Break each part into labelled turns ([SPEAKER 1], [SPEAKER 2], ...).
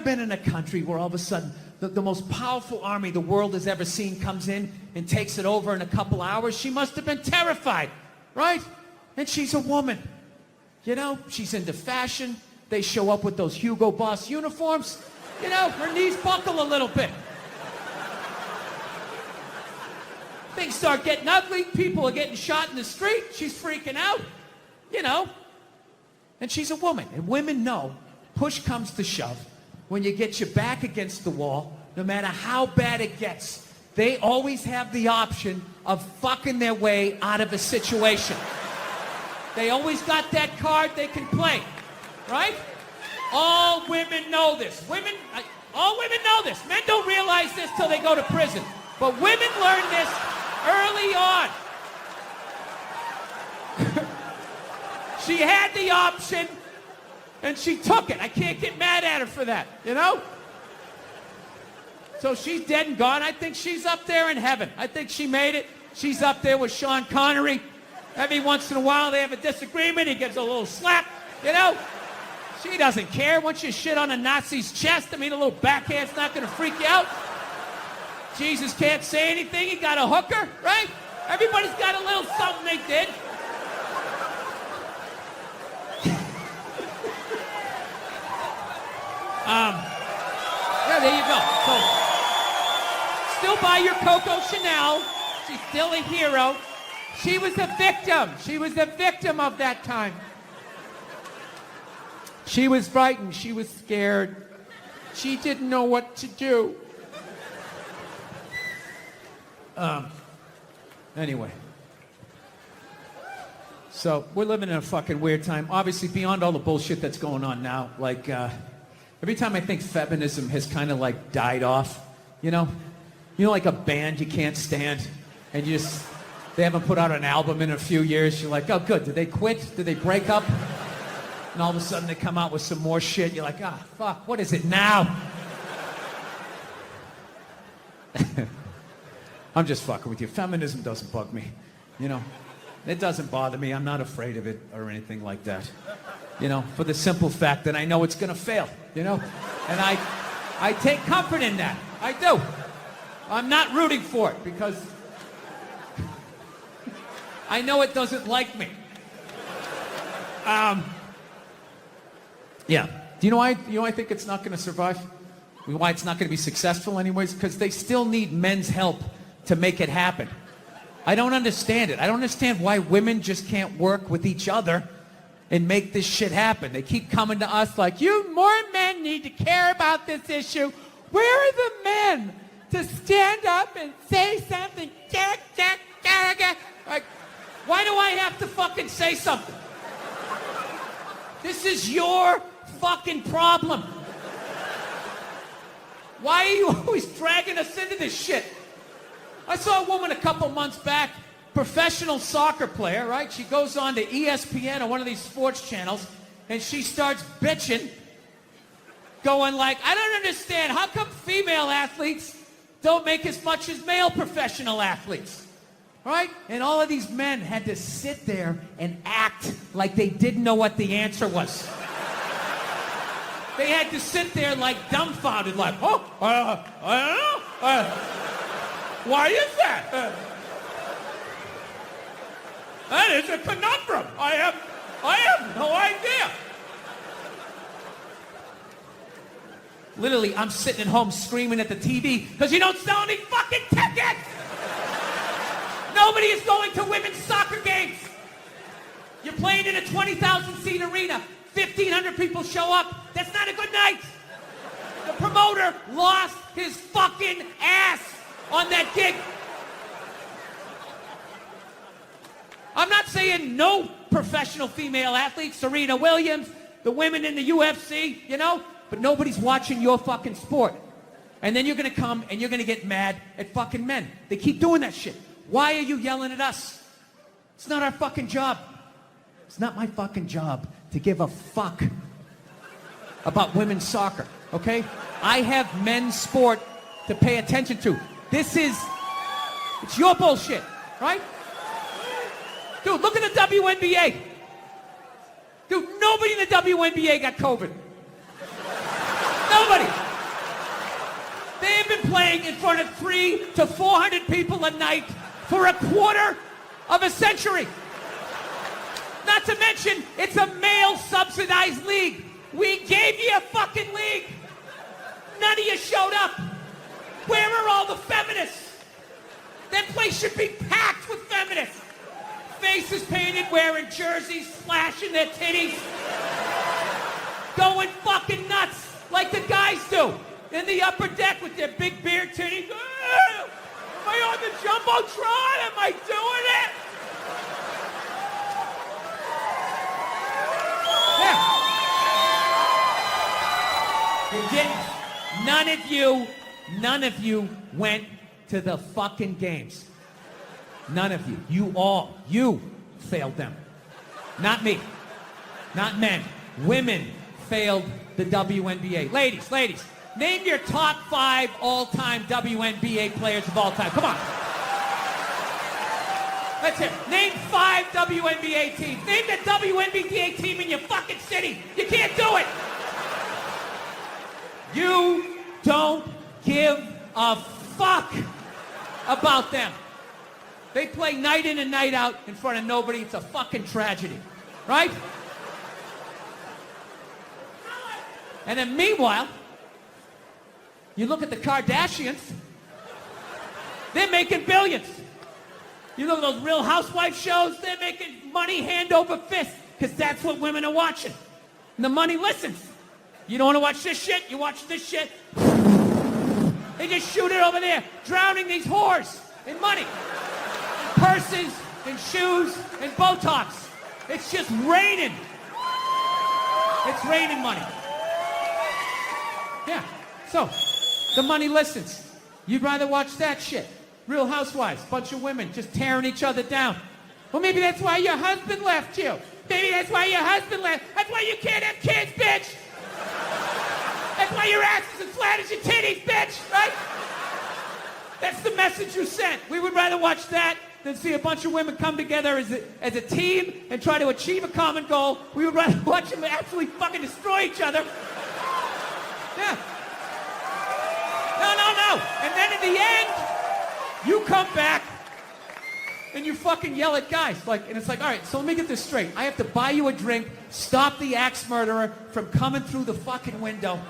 [SPEAKER 1] Been in a country where all of a sudden the most powerful army the world has ever seen comes in and takes it over in a couple hours? She must have been terrified, right? And she's a woman. You know, she's into fashion. They show up with those Hugo Boss uniforms. You know, her knees buckle a little bit. Things start getting ugly. People are getting shot in the street. She's freaking out, you know. And she's a woman. And women know, push comes to shove. When you get your back against the wall, no matter how bad it gets, they always have the option of fucking their way out of a situation. They always got that card they can play, right? All women know this. All women know this. Men don't realize this till they go to prison. But women learn this early on. She had the option, and she took it. I can't get mad at her for that, you know? So she's dead and gone. I think she's up there in heaven. I think she made it. She's up there with Sean Connery. Every once in a while they have a disagreement. He gives a little slap, you know? She doesn't care. Once you shit on a Nazi's chest, I mean, a little backhand's not going to freak you out. Jesus can't say anything. He got a hooker, right? Everybody's got a little something they did. Yeah, there you go. So, still buy your Coco Chanel. She's still a hero. She was a victim. She was a victim of that time. She was frightened. She was scared. She didn't know what to do. Anyway. So, we're living in a fucking weird time. Obviously, beyond all the bullshit that's going on now, like, every time I think feminism has kind of like died off, you know? You know, like a band you can't stand, and you just, they haven't put out an album in a few years. You're like, oh good, did they quit? Did they break up? And all of a sudden they come out with some more shit. You're like, ah, fuck, what is it now? I'm just fucking with you. Feminism doesn't bug me, you know? It doesn't bother me. I'm not afraid of it or anything like that. You know, for the simple fact that I know it's gonna fail, you know? And I take comfort in that. I do. I'm not rooting for it because I know it doesn't like me. Yeah. Do you know why I think it's not gonna survive? Why it's not gonna be successful anyways? Because they still need men's help to make it happen. I don't understand it. I don't understand why women just can't work with each other and make this shit happen. They keep coming to us like, you more men need to care about this issue. Where are the men to stand up and say something? Like, why do I have to fucking say something? This is your fucking problem. Why are you always dragging us into this shit? I saw a woman a couple months back, professional soccer player, right? She goes on to ESPN or one of these sports channels, and she starts bitching, going like, I don't understand, how come female athletes don't make as much as male professional athletes, right? And all of these men had to sit there and act like they didn't know what the answer was. They had to sit there like dumbfounded, like, oh, I don't know. Why is that? That is a conundrum. I have no idea. Literally, I'm sitting at home screaming at the TV because you don't sell any fucking tickets. Nobody is going to women's soccer games. You're playing in a 20,000 seat arena. 1,500 people show up. That's not a good night. The promoter lost his fucking ass on that gig. I'm not saying no professional female athletes, Serena Williams, the women in the UFC, you know, but nobody's watching your fucking sport. And then you're gonna come and you're gonna get mad at fucking men. They keep doing that shit. Why are you yelling at us? It's not our fucking job. It's not my fucking job to give a fuck about women's soccer, okay? I have men's sport to pay attention to. It's your bullshit, right? Dude, look at the WNBA. Dude, nobody in the WNBA got COVID. Nobody. They have been playing in front of 300 to 400 people a night for a quarter of a century. Not to mention, it's a male-subsidized league. We gave you a fucking league. None of you showed up. Where are all the feminists? That place should be packed with feminists. Faces painted, wearing jerseys, slashing their titties. Going fucking nuts like the guys do. In the upper deck with their big beer titties. Am I on the Jumbotron? Am I doing it? Yeah. You didn't. None of you went to the fucking games. None of you. You failed them. Not me. Not men. Women failed the WNBA. Ladies, name your top 5 all-time WNBA players of all time. Come on. Let's hear it. Name 5 WNBA teams. Name the WNBA team in your fucking city. You can't do it. You don't give a fuck about them. They play night in and night out in front of nobody. It's a fucking tragedy. Right? And then meanwhile, you look at the Kardashians, they're making billions. You look at those Real Housewife shows, they're making money hand over fist, because that's what women are watching. And the money listens. You don't want to watch this shit, you watch this shit. They just shoot it over there, drowning these whores in money. Purses and shoes and Botox. It's just raining. It's raining money. Yeah, so the money listens. You'd rather watch that shit. Real Housewives, bunch of women just tearing each other down. Well, maybe that's why your husband left you. Maybe that's why your husband left. That's why you can't have kids, bitch. That's why your ass is as flat as your titties, bitch, right? That's the message you sent. We would rather watch that than see a bunch of women come together as a team and try to achieve a common goal. We would rather watch them absolutely fucking destroy each other. Yeah. No. And then in the end, you come back and you fucking yell at guys. And it's like, all right, so let me get this straight. I have to buy you a drink, stop the axe murderer from coming through the fucking window,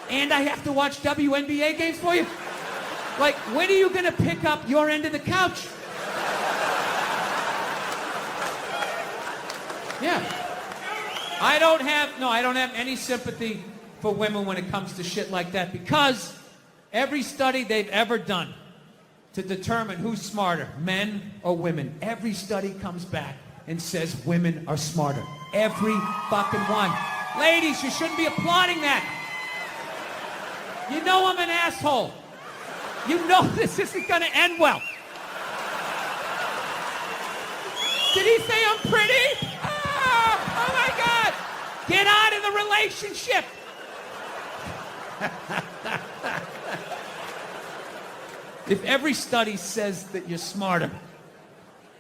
[SPEAKER 1] and I have to watch WNBA games for you? Like, when are you going to pick up your end of the couch? Yeah. I don't have any sympathy for women when it comes to shit like that, because every study they've ever done to determine who's smarter, men or women, every study comes back and says women are smarter. Every fucking one. Ladies, you shouldn't be applauding that. You know I'm an asshole. You know this isn't gonna end well. Did he say I'm pretty? Oh my God. Get out of the relationship. If every study says that you're smarter,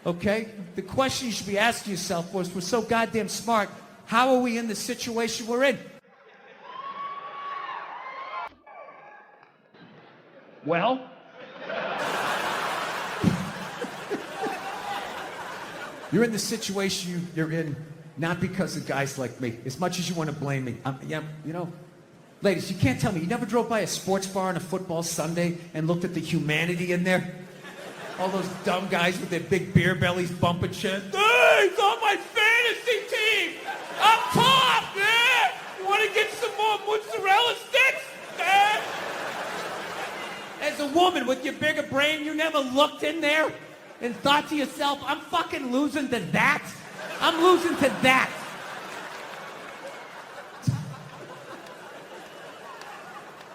[SPEAKER 1] okay, the question you should be asking yourself was, we're so goddamn smart, how are we in the situation we're in? Well, you're in the situation you're in not because of guys like me, as much as you want to blame me. Ladies, you can't tell me you never drove by a sports bar on a football Sunday and looked at the humanity in there? All those dumb guys with their big beer bellies bumping shit. Hey, he's on my fantasy team! Up top, man! You want to get some more mozzarella sticks? As a woman with your bigger brain, you never looked in there and thought to yourself, I'm fucking losing to that? I'm losing to that.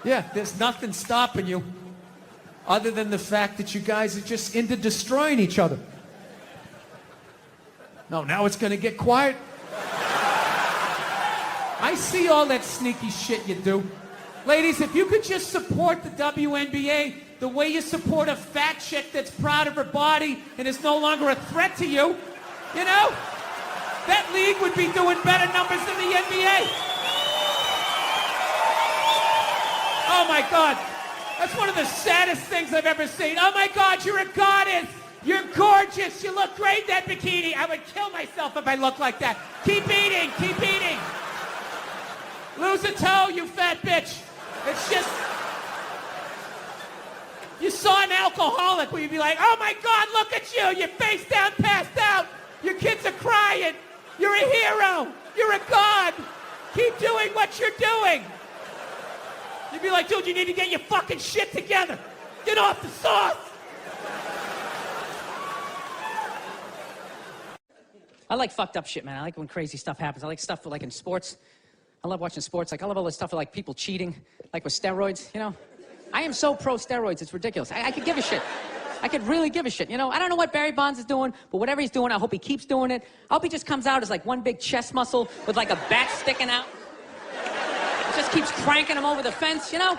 [SPEAKER 1] Yeah, there's nothing stopping you other than the fact that you guys are just into destroying each other. No, now it's going to get quiet. I see all that sneaky shit you do. Ladies, if you could just support the WNBA the way you support a fat chick that's proud of her body and is no longer a threat to you, you know, that league would be doing better numbers than the NBA. Oh my God. That's one of the saddest things I've ever seen. Oh my God, you're a goddess. You're gorgeous. You look great in that bikini. I would kill myself if I looked like that. Keep eating. Keep eating. Lose a toe, you fat bitch. It's just... You saw an alcoholic where you'd be like, oh my God, look at you. You're face down, passed out. Your kids are crying. You're a hero. You're a god. Keep doing what you're doing. You'd be like, dude, you need to get your fucking shit together. Get off the sauce.
[SPEAKER 2] I like fucked up shit, man. I like when crazy stuff happens. I like stuff like in sports. I love watching sports. Like, I love all this stuff like people cheating, like with steroids, you know? I am so pro steroids, it's ridiculous. I could give a shit. I could really give a shit, you know? I don't know what Barry Bonds is doing, but whatever he's doing, I hope he keeps doing it. I hope he just comes out as like one big chest muscle with like a bat sticking out. It just keeps cranking him over the fence, you know?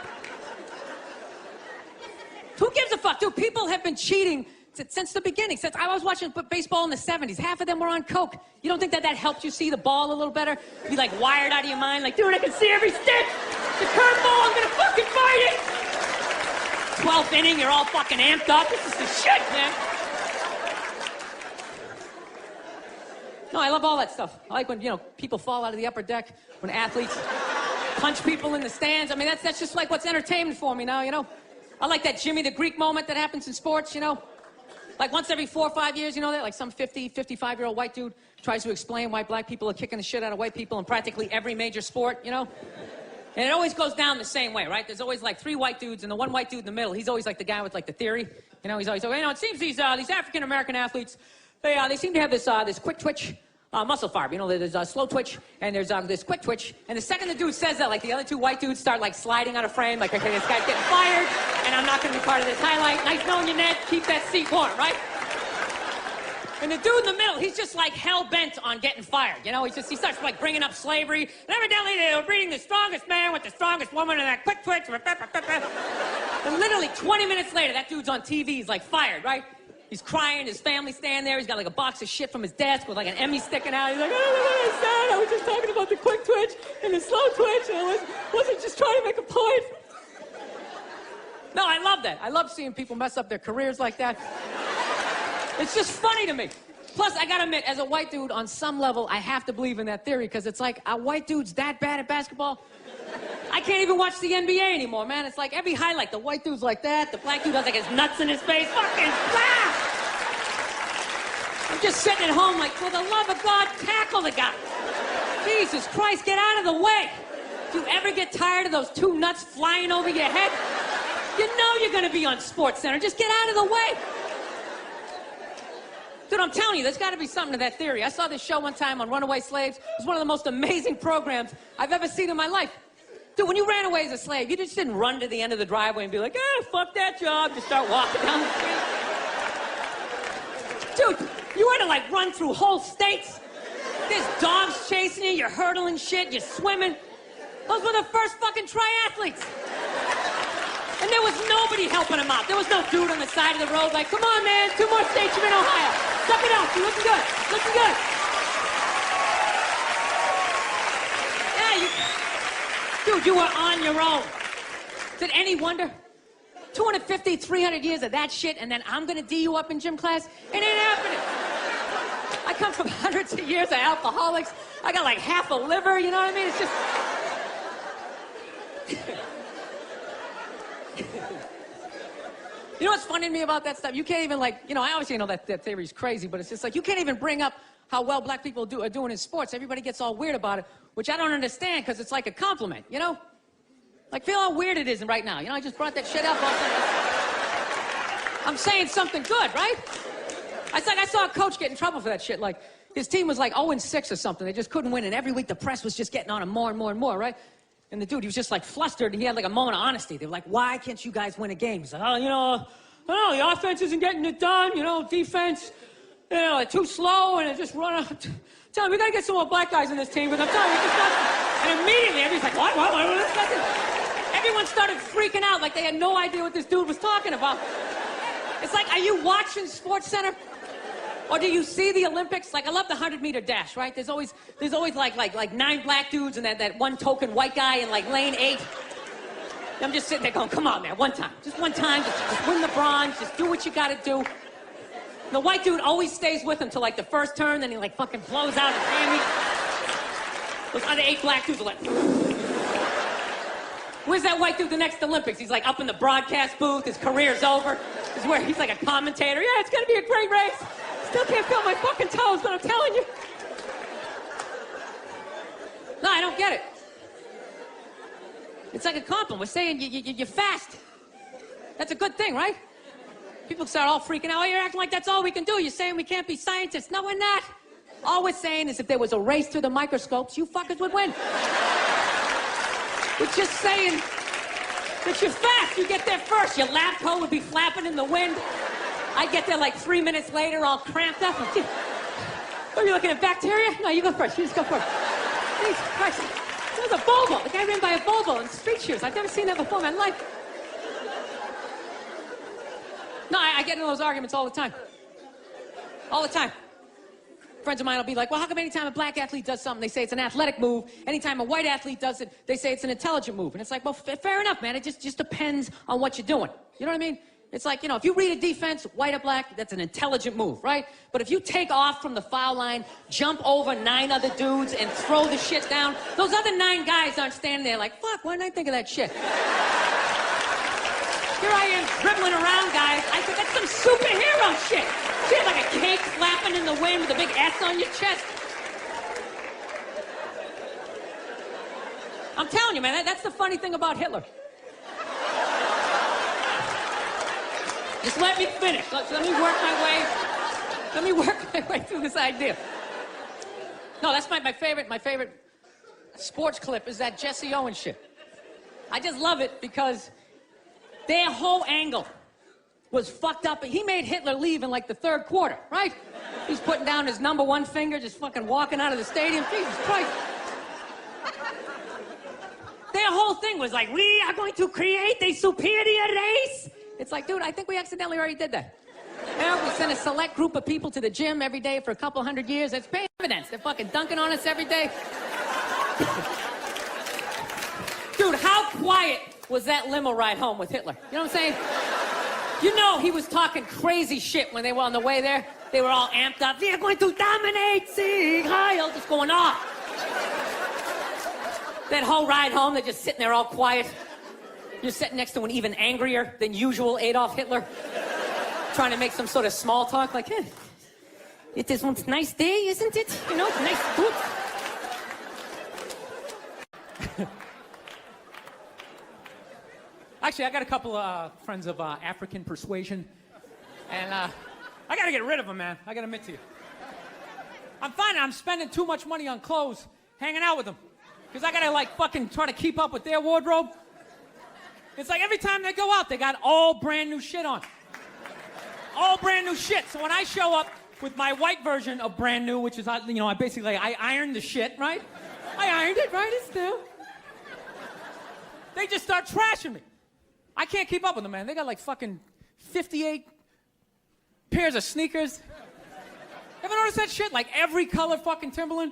[SPEAKER 2] Who gives a fuck? Dude, people have been cheating since the beginning. Since I was watching baseball in the 70s, half of them were on coke. You don't think that helped you see the ball a little better? Be like wired out of your mind, like, dude, I can see every stick. The curveball, I'm gonna fucking fight it. 12th inning, you're all fucking amped up. This is the shit, man. No, I love all that stuff. I like when, you know, people fall out of the upper deck, when athletes punch people in the stands. I mean, that's just like what's entertainment for me now, you know? I like that Jimmy the Greek moment that happens in sports, you know? Like once every 4 or 5 years, you know that? Like some 50, 55-year-old white dude tries to explain why black people are kicking the shit out of white people in practically every major sport, you know? And it always goes down the same way, right? There's always like 3 white dudes, and the one white dude in the middle, he's always like the guy with like the theory. You know, he's always, you know, it seems these African-American athletes, they seem to have this quick twitch muscle fiber. You know, there's a slow twitch, and there's this quick twitch. And the second the dude says that, like the other 2 white dudes start like sliding out of frame, like, okay, this guy's getting fired, and I'm not gonna be part of this highlight. Nice knowing you, Ned. Keep that seat warm, right? And the dude in the middle, he's just like hell-bent on getting fired. You know, he starts like bringing up slavery. And evidently they were breeding the strongest man with the strongest woman and that quick twitch. And literally 20 minutes later, that dude's on TV. He's like fired, right? He's crying. His family's standing there. He's got like a box of shit from his desk with like an Emmy sticking out. He's like, oh, my God, I was just talking about the quick twitch and the slow twitch. And I wasn't just trying to make a point. No, I love that. I love seeing people mess up their careers like that. It's just funny to me. Plus, I gotta admit, as a white dude, on some level, I have to believe in that theory, because it's like, are white dudes that bad at basketball? I can't even watch the NBA anymore, man. It's like every highlight, the white dude's like that, the black dude has like his nuts in his face, fucking blah! I'm just sitting at home like, for the love of God, tackle the guy. Jesus Christ, get out of the way. Do you ever get tired of those 2 nuts flying over your head? You know you're gonna be on SportsCenter. Just get out of the way. Dude, I'm telling you, there's got to be something to that theory. I saw this show one time on runaway slaves. It was one of the most amazing programs I've ever seen in my life. Dude, when you ran away as a slave, you just didn't run to the end of the driveway and be like, fuck that job. Just start walking down the street. Dude, you had to like run through whole states. There's dogs chasing you, you're hurdling shit, you're swimming. Those were the first fucking triathletes. And there was nobody helping him out. There was no dude on the side of the road like, come on, man, 2 more states, you're in Ohio. Suck it out, you're looking good, looking good. Yeah, dude, you were on your own. Is it any wonder? 250, 300 years of that shit, and then I'm gonna D you up in gym class? It ain't happening. I come from hundreds of years of alcoholics. I got like half a liver, you know what I mean? It's just... You know what's funny to me about that stuff? You can't even, like, you know, I obviously know that theory's crazy, but it's just like, you can't even bring up how well black people are doing in sports. Everybody gets all weird about it, which I don't understand, because it's like a compliment, you know? Like, feel how weird it is right now. You know, I just brought that shit up. I'm saying something good, right? It's like I saw a coach get in trouble for that shit. Like, his team was like 0-6 or something. They just couldn't win, and every week the press was just getting on him more and more and more, right? And the dude, he was just like flustered, and he had like a moment of honesty. They were like, why can't you guys win a game? He's like, oh, you know, the offense isn't getting it done, you know, defense, you know, they're too slow, and they're just running. Tell him, we gotta get some more black guys on this team, but I'm telling you, it's just not. And immediately, everybody's like, what? Everyone started freaking out like they had no idea what this dude was talking about. It's like, are you watching SportsCenter? Or do you see the Olympics? Like, I love the 100-meter dash, right? There's always like 9 black dudes and that one token white guy in like lane 8. I'm just sitting there going, come on, man, one time. Just one time, just win the bronze, just do what you gotta do. The white dude always stays with him till like the first turn, then he like fucking blows out his hammy. Those other 8 black dudes are like, where's that white dude the next Olympics? He's like up in the broadcast booth, his career's over. He's like a commentator. Yeah, it's gonna be a great race. Still can't feel my fucking toes, but I'm telling you. No, I don't get it. It's like a compliment. We're saying you're fast. That's a good thing, right? People start all freaking out. Oh, you're acting like that's all we can do. You're saying we can't be scientists. No, we're not. All we're saying is if there was a race through the microscopes, you fuckers would win. We're just saying that you're fast. You get there first. Your lab coat would be flapping in the wind. I'd get there like 3 minutes later, all cramped up. Are you looking at bacteria? No, you go first. You just go first. Jesus Christ. It was a Volvo. The guy ran by a Volvo in street shoes. I've never seen that before in my life. No, I get into those arguments all the time. All the time. Friends of mine will be like, well, how come anytime a black athlete does something, they say it's an athletic move? Anytime a white athlete does it, they say it's an intelligent move. And it's like, well, fair enough, man. It just depends on what you're doing. You know what I mean? It's like, if you read a defense, white or black, that's an intelligent move, right? But if you take off from the foul line, jump over 9 other dudes, and throw the shit down, those other 9 guys aren't standing there like, fuck, why didn't I think of that shit? Here I am dribbling around, guys. I think that's some superhero shit. You have like a cake flapping in the wind with a big S on your chest. I'm telling you, man, that's the funny thing about Hitler. Just let me finish. Let me work my way through this idea. No, that's my favorite sports clip is that Jesse Owens shit. I just love it because their whole angle was fucked up. He made Hitler leave in like the 3rd quarter, right? He's putting down his number 1 finger, just fucking walking out of the stadium. Jesus Christ. Their whole thing was like, we are going to create a superior race. It's like, dude, I think we accidentally already did that. We send a select group of people to the gym every day for a couple hundred years. It's paying evidence. They're fucking dunking on us every day. Dude, how quiet was that limo ride home with Hitler? You know what I'm saying? You know he was talking crazy shit when they were on the way there. They were all amped up. We are going to dominate, Sieg Heil, just going off. That whole ride home, they're just sitting there all quiet. You're sitting next to an even angrier than usual Adolf Hitler, trying to make some sort of small talk, like, hey, it is one nice day, isn't it? You know, nice, good.
[SPEAKER 1] Actually, I got a couple of friends of African persuasion, and I got to get rid of them, man. I got to admit to you. I'm finding I'm spending too much money on clothes hanging out with them, because I got to, like, fucking try to keep up with their wardrobe. It's like every time they go out, they got all brand new shit on. All brand new shit. So when I show up with my white version of brand new, which is, I basically, I ironed the shit, right? I ironed it, right? It's new. They just start trashing me. I can't keep up with them, man. They got like fucking 58 pairs of sneakers. Ever notice that shit? Like every color fucking Timberland.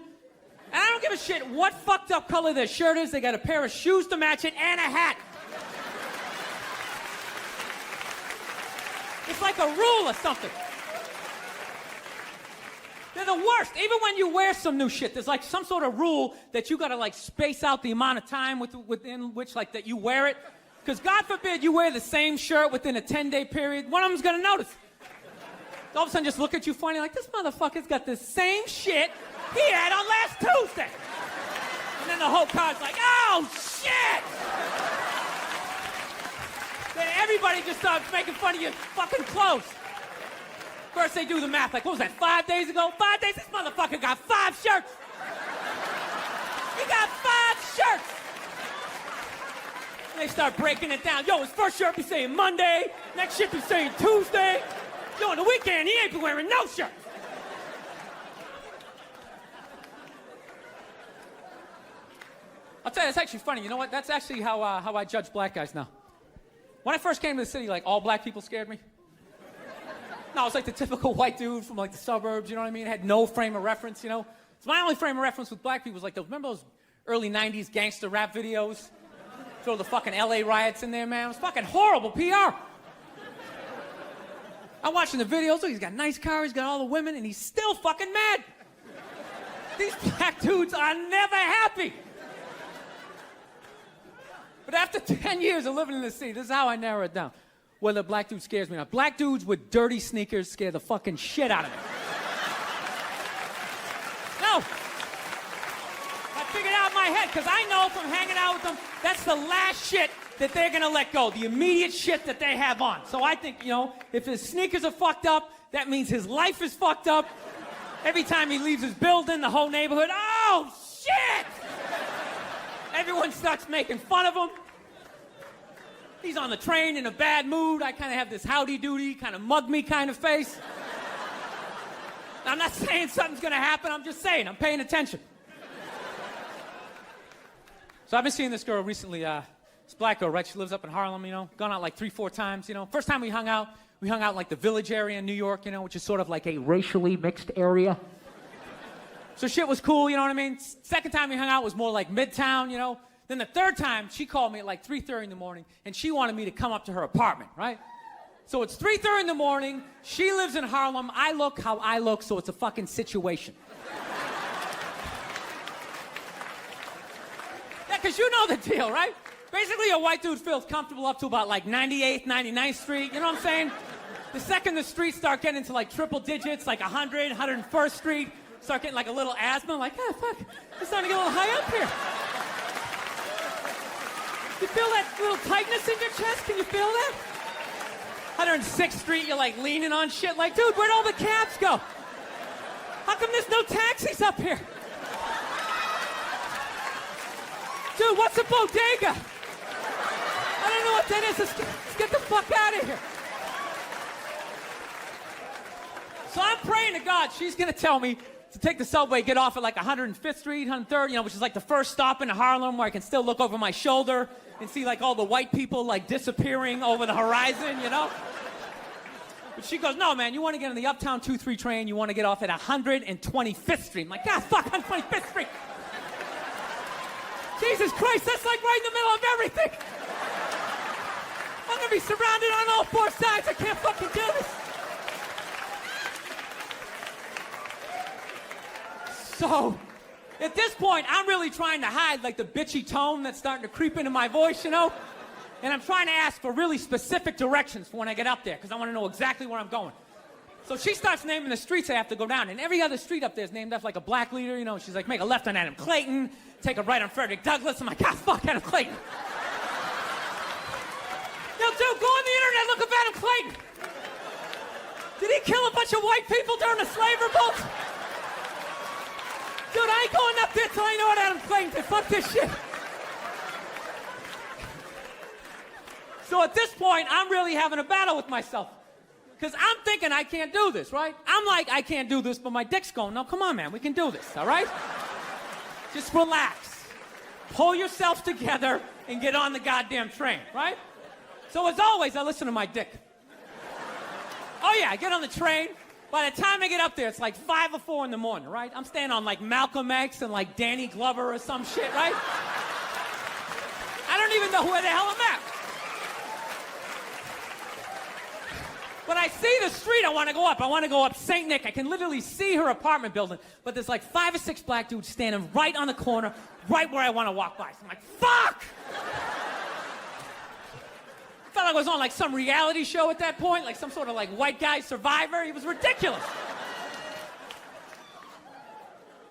[SPEAKER 1] And I don't give a shit what fucked up color their shirt is. They got a pair of shoes to match it and a hat. It's like a rule or something. They're the worst. Even when you wear some new shit, there's like some sort of rule that you gotta like space out the amount of time within which like that you wear it. Because God forbid you wear the same shirt within a 10-day period, one of them's gonna notice. All of a sudden just look at you funny like, this motherfucker's got the same shit he had on last Tuesday. And then the whole car's like, oh shit! Then everybody just starts making fun of your fucking clothes. First they do the math, like, what was that, 5 days ago? 5 days? This motherfucker got 5 shirts. He got 5 shirts. And they start breaking it down. Yo, his first shirt be saying Monday, next shirt be saying Tuesday. Yo, on the weekend, he ain't been wearing no shirt. I'll tell you, it's actually funny. You know what? That's actually how I judge black guys now. When I first came to the city, like, all black people scared me. No, I was like the typical white dude from like the suburbs, you know what I mean? Had no frame of reference, you know? So my only frame of reference with black people was like, remember those early 90s gangster rap videos?
[SPEAKER 2] throw the fucking LA riots in there, man. It was fucking horrible PR. I'm watching the videos. Look, he's got a nice car. He's got all the women, and he's still fucking mad. These black dudes are never happy. But after 10 years of living in the city, this is how I narrow it down. Whether a black dude scares me or not. Black dudes with dirty sneakers scare the fucking shit out of me. No. I figured out in my head, because I know from hanging out with them, that's the last shit that they're gonna let go. The immediate shit that they have on. So I think, you know, if his sneakers are fucked up, that means his life is fucked up. Every time he leaves his building, the whole neighborhood, oh, shit! Everyone starts making fun of him. He's on the train in a bad mood. I kind of have this howdy-doody, kind of mug-me kind of face. I'm not saying something's going to happen. I'm just saying. I'm paying attention. So I've been seeing this girl recently. This black girl, right? She lives up in Harlem, you know. Gone out like 3-4 times, you know. First time we hung out like the Village area in New York, you know, which is sort of like a racially mixed area. So shit was cool, you know what I mean? Second time we hung out was more like Midtown, you know? Then the third time, she called me at like 3:30 in the morning, and she wanted me to come up to her apartment, right? So it's 3:30 in the morning, she lives in Harlem, I look how I look, so it's a fucking situation. Yeah, because you know the deal, right? Basically, a white dude feels comfortable up to about like 98th, 99th Street, you know what I'm saying? The second the streets start getting into like triple digits, like 100, 101st Street, start getting like a little asthma, like, ah, fuck, it's starting to get a little high up here. You feel that little tightness in your chest? Can you feel that? 106th Street, you're like leaning on shit, like, dude, where'd all the cabs go? How come there's no taxis up here? Dude, what's a bodega? I don't know what that is. Let's get the fuck out of here. So I'm praying to God she's gonna tell me to take the subway, get off at like 105th Street, 103rd, you know, which is like the first stop in Harlem where I can still look over my shoulder and see like all the white people like disappearing over the horizon, you know? But she goes, no, man, you want to get on the Uptown 2-3 train, you want to get off at 125th Street. I'm like, God, fuck, 125th Street. Jesus Christ, that's like right in the middle of everything. I'm going to be surrounded on all four sides. I can't fucking do this. So, at this point, I'm really trying to hide like the bitchy tone that's starting to creep into my voice, you know? And I'm trying to ask for really specific directions for when I get up there, because I want to know exactly where I'm going. So she starts naming the streets I have to go down, and every other street up there is named after like a black leader, you know? She's like, make a left on Adam Clayton, take a right on Frederick Douglass. I'm like, God, fuck Adam Clayton. Yo, dude, go on the internet, look up Adam Clayton. Did he kill a bunch of white people during the slave revolt? Dude, I ain't going up there till I know what Adam Clayton did. Fuck this shit. So at this point, I'm really having a battle with myself. Because I'm thinking I can't do this, right? I'm like, I can't do this, but my dick's going, no, come on, man, we can do this, all right? Just relax. Pull yourself together and get on the goddamn train, right? So as always, I listen to my dick. Oh yeah, I get on the train. By the time I get up there, it's like 5 or 4 in the morning, right? I'm staying on like Malcolm X and like Danny Glover or some shit, right? I don't even know where the hell I'm at. When I see the street I want to go up, I want to go up St. Nick. I can literally see her apartment building, but there's like 5 or 6 black dudes standing right on the corner, right where I want to walk by. So I'm like, fuck! I felt like I was on like some reality show at that point, like some sort of like white guy survivor. It was ridiculous.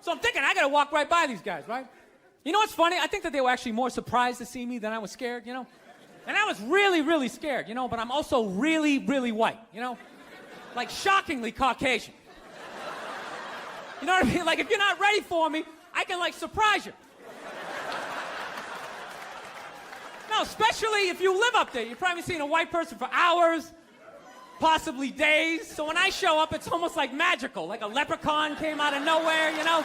[SPEAKER 2] So I'm thinking, I gotta walk right by these guys, right? You know what's funny? I think that they were actually more surprised to see me than I was scared, you know? And I was really, really scared, you know, but I'm also really, really white, you know? Like shockingly Caucasian. You know what I mean? Like if you're not ready for me, I can like surprise you. No, especially if you live up there. You've probably seen a white person for hours, possibly days. So when I show up, it's almost like magical. Like a leprechaun came out of nowhere, you know?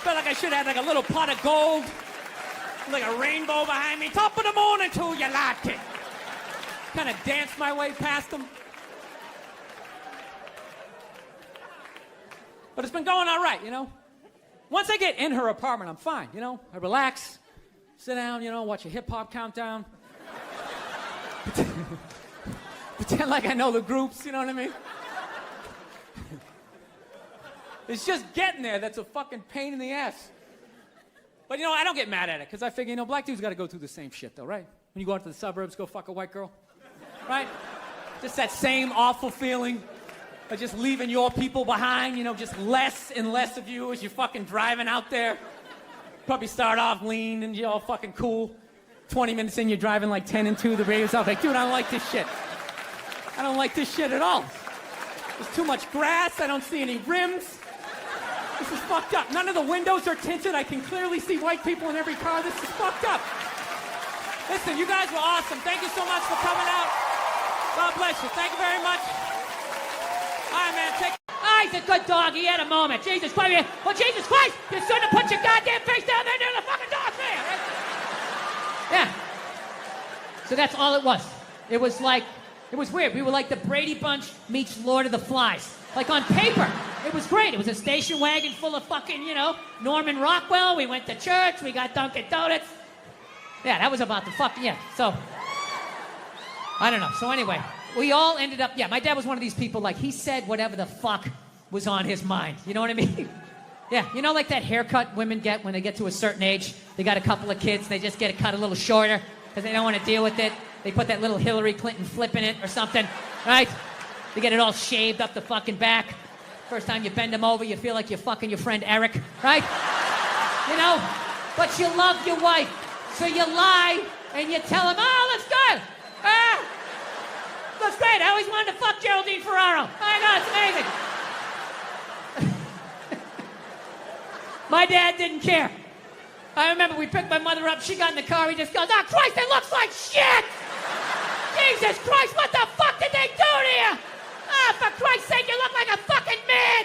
[SPEAKER 2] Felt like I should have had like a little pot of gold, like a rainbow behind me. Top of the morning to you, latte. Kind of danced my way past them. But it's been going all right, you know? Once I get in her apartment, I'm fine, you know? I relax. sit down, you know, watch a hip-hop countdown. Pretend like I know the groups, you know what I mean? It's just getting there that's a fucking pain in the ass. But, you know, I don't get mad at it, because I figure, you know, black dudes got to go through the same shit, though, right? When you go out to the suburbs, go fuck a white girl, right? Just that same awful feeling of just leaving your people behind, you know, just less and less of you as you're fucking driving out there. Probably start off lean and you're all fucking cool. 20 minutes in, you're driving like 10 and 2, the radio's off. Like, dude, I don't like this shit. I don't like this shit at all. There's too much grass, I don't see any rims. This is fucked up. None of the windows are tinted. I can clearly see white people in every car. This is fucked up. Listen, you guys were awesome. Thank you so much for coming out. God bless you. Thank you very much. All right, man. He's a good dog. He had a moment. Jesus Christ. Well, Jesus Christ, you shouldn't have put your goddamn face down there near the fucking dog man. Yeah. So that's all it was. It was like, it was weird. We were like the Brady Bunch meets Lord of the Flies. Like on paper. It was great. It was a station wagon full of fucking, you know, Norman Rockwell. We went to church. We got Dunkin' Donuts. Yeah, that was about the fucking, yeah. So, I don't know. So anyway, we all ended up, yeah, my dad was one of these people, like, he said whatever the fuck was on his mind. You know what I mean? Yeah, you know, like that haircut women get when they get to a certain age? They got a couple of kids. They just get it cut a little shorter because they don't want to deal with it. They put that little Hillary Clinton flip in it or something, right? They get it all shaved up the fucking back. First time you bend them over, you feel like you're fucking your friend Eric, right? You know? But you love your wife. So you lie and you tell him, oh, looks good. Looks great. I always wanted to fuck Geraldine Ferraro. I know, it's amazing. My dad didn't care. I remember we picked my mother up. She got in the car. He just goes, oh, Christ, it looks like shit. Jesus Christ, what the fuck did they do to you? Ah, for Christ's sake, you look like a fucking man!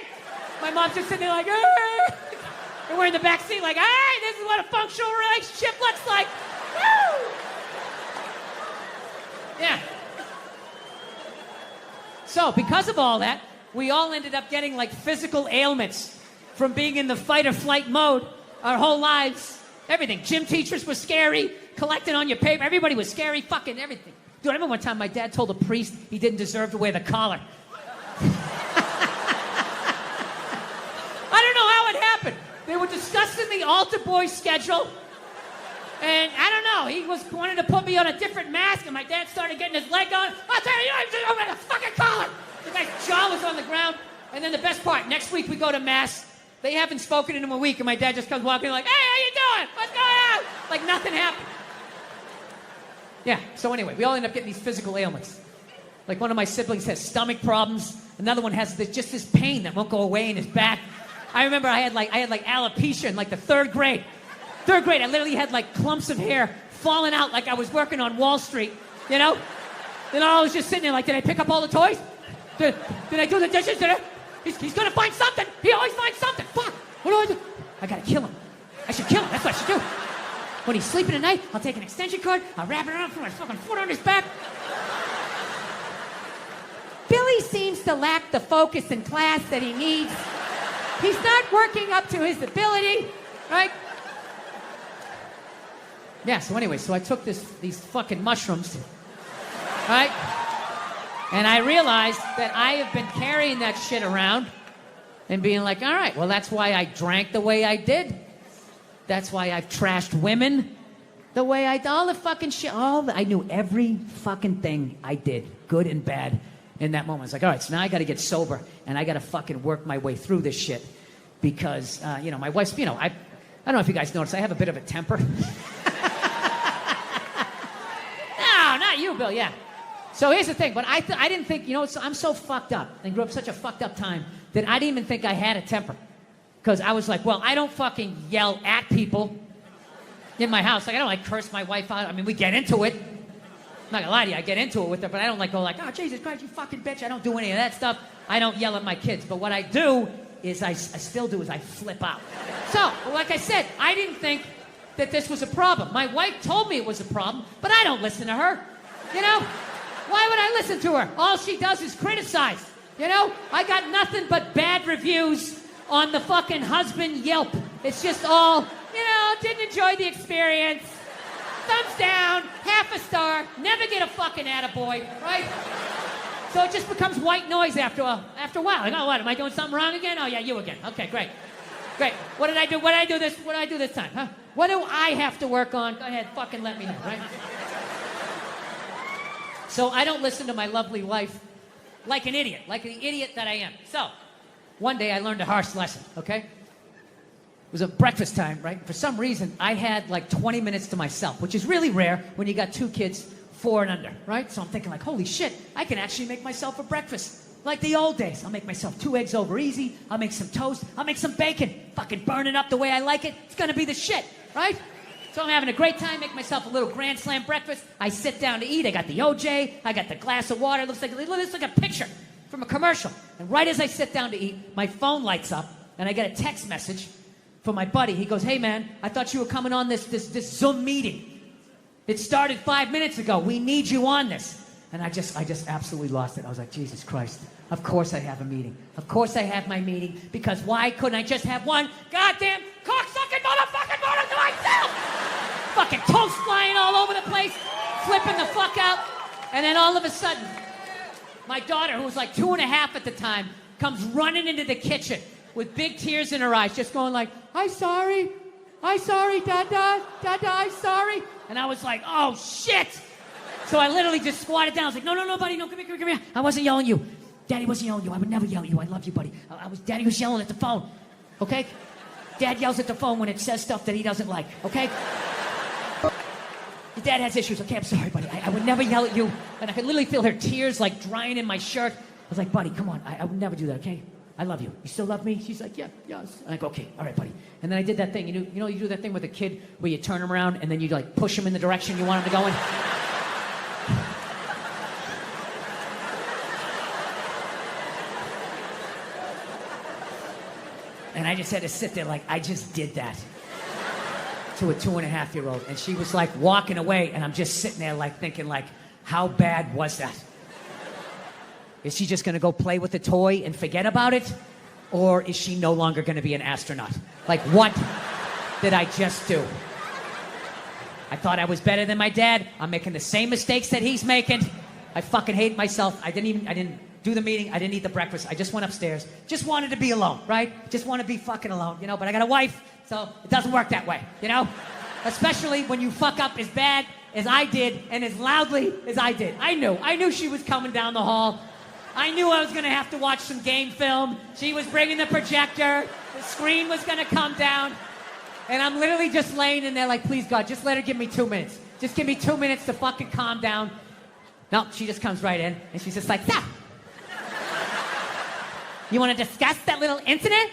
[SPEAKER 2] My mom's just sitting there like, and we're in the back seat like, hey, this is what a functional relationship looks like. Woo! Yeah. So, because of all that, we all ended up getting like physical ailments from being in the fight or flight mode our whole lives. Everything. Gym teachers were scary, collecting on your paper. Everybody was scary, fucking everything. Dude, I remember one time my dad told a priest he didn't deserve to wear the collar. I don't know how it happened. They were discussing the altar boy schedule. And I don't know, he wanted to put me on a different mask, and my dad started getting his leg on. I'll tell you, you don't wear the fucking collar. The guy's jaw was on the ground. And then the best part, next week we go to mass. They haven't spoken in a week, and my dad just comes walking like, hey, how you doing? What's going on? Like nothing happened. Yeah, so anyway, we all end up getting these physical ailments. Like one of my siblings has stomach problems. Another one has just this pain that won't go away in his back. I remember I had like alopecia in like the third grade. Third grade, I literally had like clumps of hair falling out like I was working on Wall Street, you know? Then I was just sitting there like, did I pick up all the toys? Did I do the dishes? He's gonna find something. He always finds something. Fuck, what do I do? I gotta kill him. I should kill him, that's what I should do. When he's sleeping at night, I'll take an extension cord, I'll wrap it around for my fucking foot on his back. Billy seems to lack the focus in class that he needs. He's not working up to his ability, right? Yeah, so anyway, so I took these fucking mushrooms, right? And I realized that I have been carrying that shit around and being like, all right, well, that's why I drank the way I did. That's why I've trashed women the way I did. All the fucking shit, I knew every fucking thing I did, good and bad, in that moment. I was like, all right, so now I got to get sober, and I got to fucking work my way through this shit. Because, my wife's, I don't know if you guys noticed, I have a bit of a temper. No, not you, Bill, yeah. So here's the thing, but I didn't think, I'm so fucked up and grew up such a fucked up time that I didn't even think I had a temper. Because I was like, well, I don't fucking yell at people in my house. Like, I don't curse my wife out. I mean, we get into it. I'm not gonna lie to you, I get into it with her, but I don't go like, oh, Jesus Christ, you fucking bitch. I don't do any of that stuff. I don't yell at my kids. But what I do is I still do is I flip out. So, like I said, I didn't think that this was a problem. My wife told me it was a problem, but I don't listen to her. Why would I listen to her? All she does is criticize. I got nothing but bad reviews on the fucking husband Yelp. It's just all, didn't enjoy the experience.
[SPEAKER 1] thumbs down, half a star, never get a fucking attaboy, right? So it just becomes white noise after a while. Like, oh, what, am I doing something wrong again? Oh, yeah, you again. Okay, great. Great. What did I do? What did I do this time, huh? What do I have to work on? Go ahead, fucking let me know, right? So I don't listen to my lovely wife like an idiot that I am. So one day I learned a harsh lesson, okay? It was a breakfast time, right? For some reason, I had like 20 minutes to myself, which is really rare when you got 2 kids, 4 and under, right? So I'm thinking like, holy shit, I can actually make myself a breakfast. Like the old days. I'll make myself 2 eggs over easy. I'll make some toast. I'll make some bacon. Fucking burn it up the way I like it. It's gonna be the shit, right? So I'm having a great time, make myself a little grand slam breakfast. I sit down to eat. I got the OJ. I got the glass of water. It looks like a picture from a commercial. And right as I sit down to eat, my phone lights up, and I get a text message from my buddy. He goes, hey man, I thought you were coming on this Zoom meeting. It started 5 minutes ago. We need you on this. And I just absolutely lost it. I was like, Jesus Christ. Of course I have a meeting. Of course I have my meeting. Because why couldn't I just have one goddamn cocksucking motherfucking motor to myself? Fucking toast flying all over the place. Flipping the fuck out. And then all of a sudden, my daughter, who was like 2.5 at the time, comes running into the kitchen with big tears in her eyes, just going like, I'm sorry, Dada, I'm sorry. And I was like, oh shit. So I literally just squatted down. I was like, no, buddy, no, come here. I wasn't yelling at you. Daddy wasn't yelling at you. I would never yell at you. I love you, buddy. Daddy was yelling at the phone, okay? Dad yells at the phone when it says stuff that he doesn't like, okay? Your dad has issues. Okay, I'm sorry, buddy. I would never yell at you. And I could literally feel her tears like drying in my shirt. I was like, buddy, come on. I would never do that, okay? I love you. You still love me? She's like, yeah, yes. And I go, okay, all right, buddy. And then I did that thing. You know, you do that thing with a kid where you turn him around and then you like push him in the direction you want him to go in? And I just had to sit there like, I just did that to a 2.5-year-old. And she was like walking away, and I'm just sitting there like thinking like, how bad was that? Is she just gonna go play with the toy and forget about it? Or is she no longer gonna be an astronaut? Like, what did I just do? I thought I was better than my dad. I'm making the same mistakes that he's making. I fucking hate myself. I didn't do the meeting. I didn't eat the breakfast. I just went upstairs. Just wanted to be alone, right? Just want to be fucking alone, you know? But I got a wife, so it doesn't work that way, you know? Especially when you fuck up as bad as I did and as loudly as I did. I knew she was coming down the hall. I knew I was going to have to watch some game film. She was bringing the projector. The screen was going to come down. And I'm literally just laying in there like, please, God, just let her give me 2 minutes. Just give me 2 minutes to fucking calm down. No, she just comes right in, and she's just like, so, you want to discuss that little incident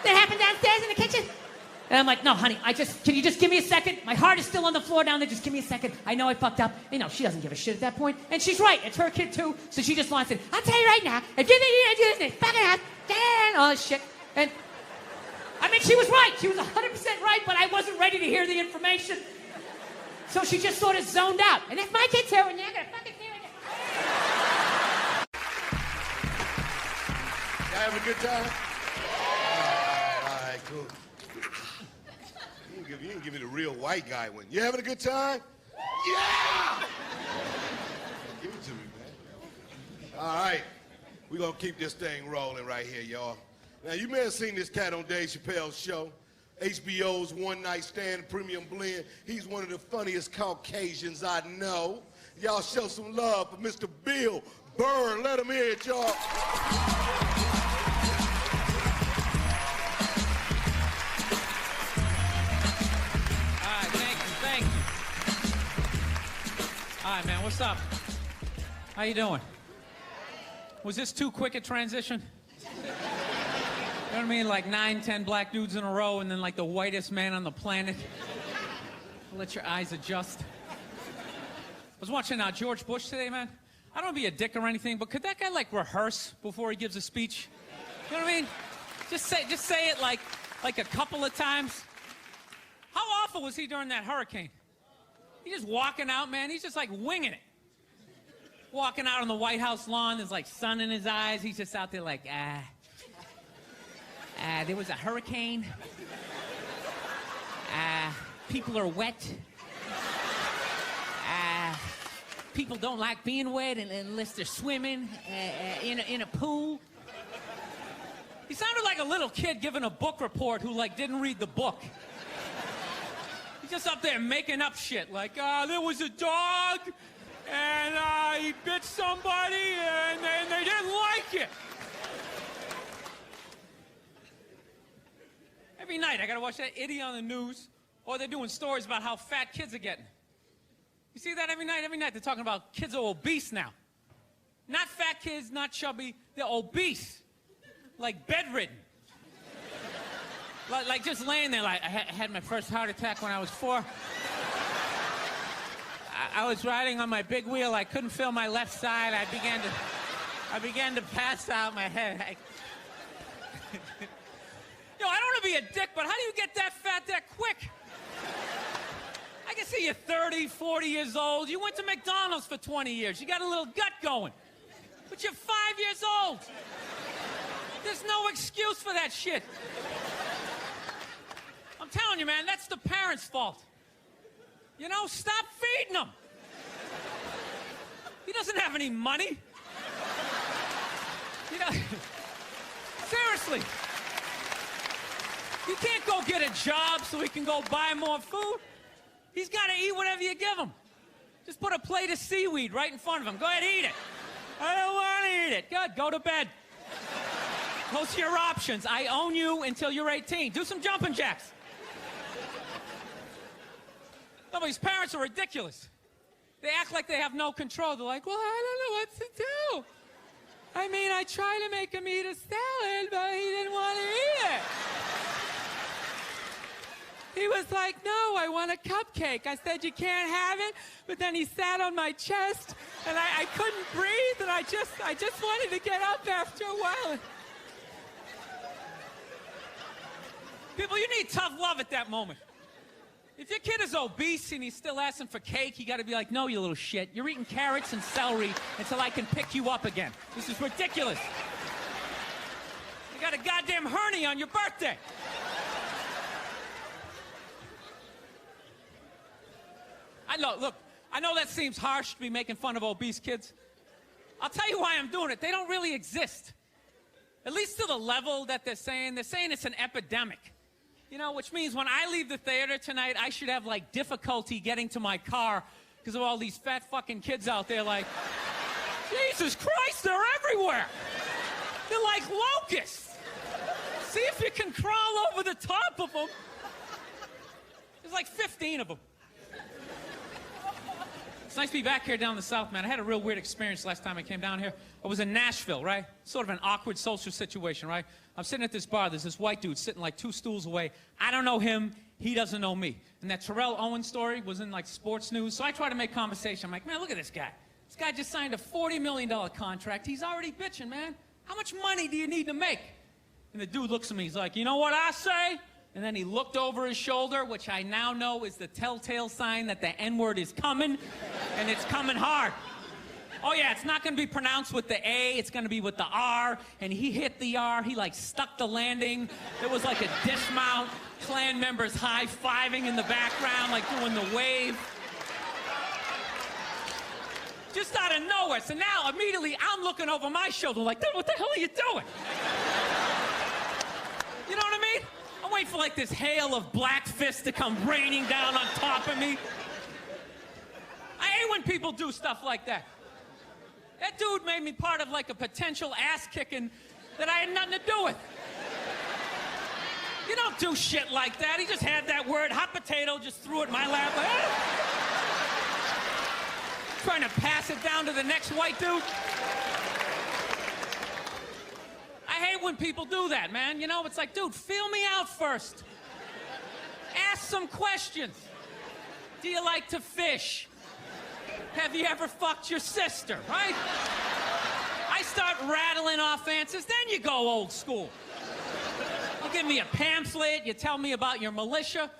[SPEAKER 1] that happened downstairs in the kitchen? And I'm like, no, honey, can you just give me a second? My heart is still on the floor down there. Just give me a second. I know I fucked up. You know, she doesn't give a shit at that point. And she's right. It's her kid, too. So she just wants it. I'll tell you right now, if you think you do this, fucking up, all this shit. And, I mean, she was right. She was 100% right, but I wasn't ready to hear the information. So she just sort of zoned out. And if my kid's here, and you're going to fucking hear it.
[SPEAKER 3] Y'all having a good time? All right, cool. You didn't give me the real white guy one. You having a good time? Yeah! Give it to me, man. All right. We're going to keep this thing rolling right here, y'all. Now, you may have seen this cat on Dave Chappelle's show. HBO's One Night Stand Premium Blend. He's one of the funniest Caucasians I know. Y'all show some love for Mr. Bill BURR. Let him hear it, y'all.
[SPEAKER 4] Thank you. All right, man, what's up? How you doing? Was this too quick a transition? You know what I mean? Like 9, 10 black dudes in a row and then like the whitest man on the planet. Let your eyes adjust. I was watching George Bush today, man. I don't want to be a dick or anything, but could that guy like rehearse before he gives a speech? You know what I mean? Just say it like a couple of times. How awful was he during that hurricane? He's just walking out, man. He's just like winging it. Walking out on the White House lawn, there's like sun in his eyes. He's just out there like, there was a hurricane. People are wet. people don't like being wet unless they're swimming in a pool. He sounded like a little kid giving a book report who, like, didn't read the book. He's just up there making up shit, like, there was a dog, and he bit somebody, and they didn't like it. Every night I gotta watch that idiot on the news, or they're doing stories about how fat kids are getting. You see that every night? Every night they're talking about kids are obese now. Not fat kids, not chubby, they're obese. Like bedridden. Like just laying there like, I had my first heart attack when I was 4. I was riding on my big wheel, I couldn't feel my left side, I began to pass out my head. Yo, I don't want to be a dick, but how do you get that fat that quick? I can see you're 30, 40 years old. You went to McDonald's for 20 years. You got a little gut going. But you're 5 years old. There's no excuse for that shit. I'm telling you, man, that's the parents' fault. You know, stop feeding him. He doesn't have any money. You know, seriously. You can't go get a job so he can go buy more food. He's got to eat whatever you give him. Just put a plate of seaweed right in front of him. Go ahead, eat it. I don't want to eat it. Good, go to bed. Those are your options. I own you until you're 18. Do some jumping jacks. No, but these parents are ridiculous. They act like they have no control. They're like, well, I don't know what to do. I mean, I tried to make him eat a salad, but he didn't want to eat it. He was like, no, I want a cupcake. I said, you can't have it. But then he sat on my chest, and I couldn't breathe, and I just wanted to get up after a while. People, you need tough love at that moment. If your kid is obese and he's still asking for cake, you got to be like, no, you little shit. You're eating carrots and celery until I can pick you up again. This is ridiculous. You got a goddamn hernia on your birthday. I know that seems harsh to be making fun of obese kids. I'll tell you why I'm doing it. They don't really exist. At least to the level that they're saying it's an epidemic. You know, which means when I leave the theater tonight, I should have, like, difficulty getting to my car because of all these fat fucking kids out there like, Jesus Christ, they're everywhere. They're like locusts. See if you can crawl over the top of them. There's like 15 of them. It's nice to be back here down in the South, man. I had a real weird experience last time I came down here. I was in Nashville, right? Sort of an awkward social situation, right? I'm sitting at this bar. There's this white dude sitting like 2 stools away. I don't know him. He doesn't know me. And that Terrell Owens story was in like sports news. So I try to make conversation. I'm like, man, look at this guy. This guy just signed a $40 million contract. He's already bitching, man. How much money do you need to make? And the dude looks at me. He's like, you know what I say? And then he looked over his shoulder, which I now know is the telltale sign that the N-word is coming, and it's coming hard. Oh, yeah, it's not going to be pronounced with the A. It's going to be with the R. And he hit the R. He, like, stuck the landing. There was, like, a dismount. Klan members high-fiving in the background, like, doing the wave. Just out of nowhere. So now, immediately, I'm looking over my shoulder like, dude, what the hell are you doing? You know what I mean? I'm waiting for, like, this hail of black fists to come raining down on top of me. I hate when people do stuff like that. That dude made me part of, like, a potential ass-kicking that I had nothing to do with. You don't do shit like that. He just had that word, hot potato, just threw it in my lap. Like, trying to pass it down to the next white dude. I hate when people do that, man. You know, it's like, dude, feel me out first. Ask some questions. Do you like to fish? Have you ever fucked your sister, right? I start rattling off answers, then you go old school. You give me a pamphlet, you tell me about your militia.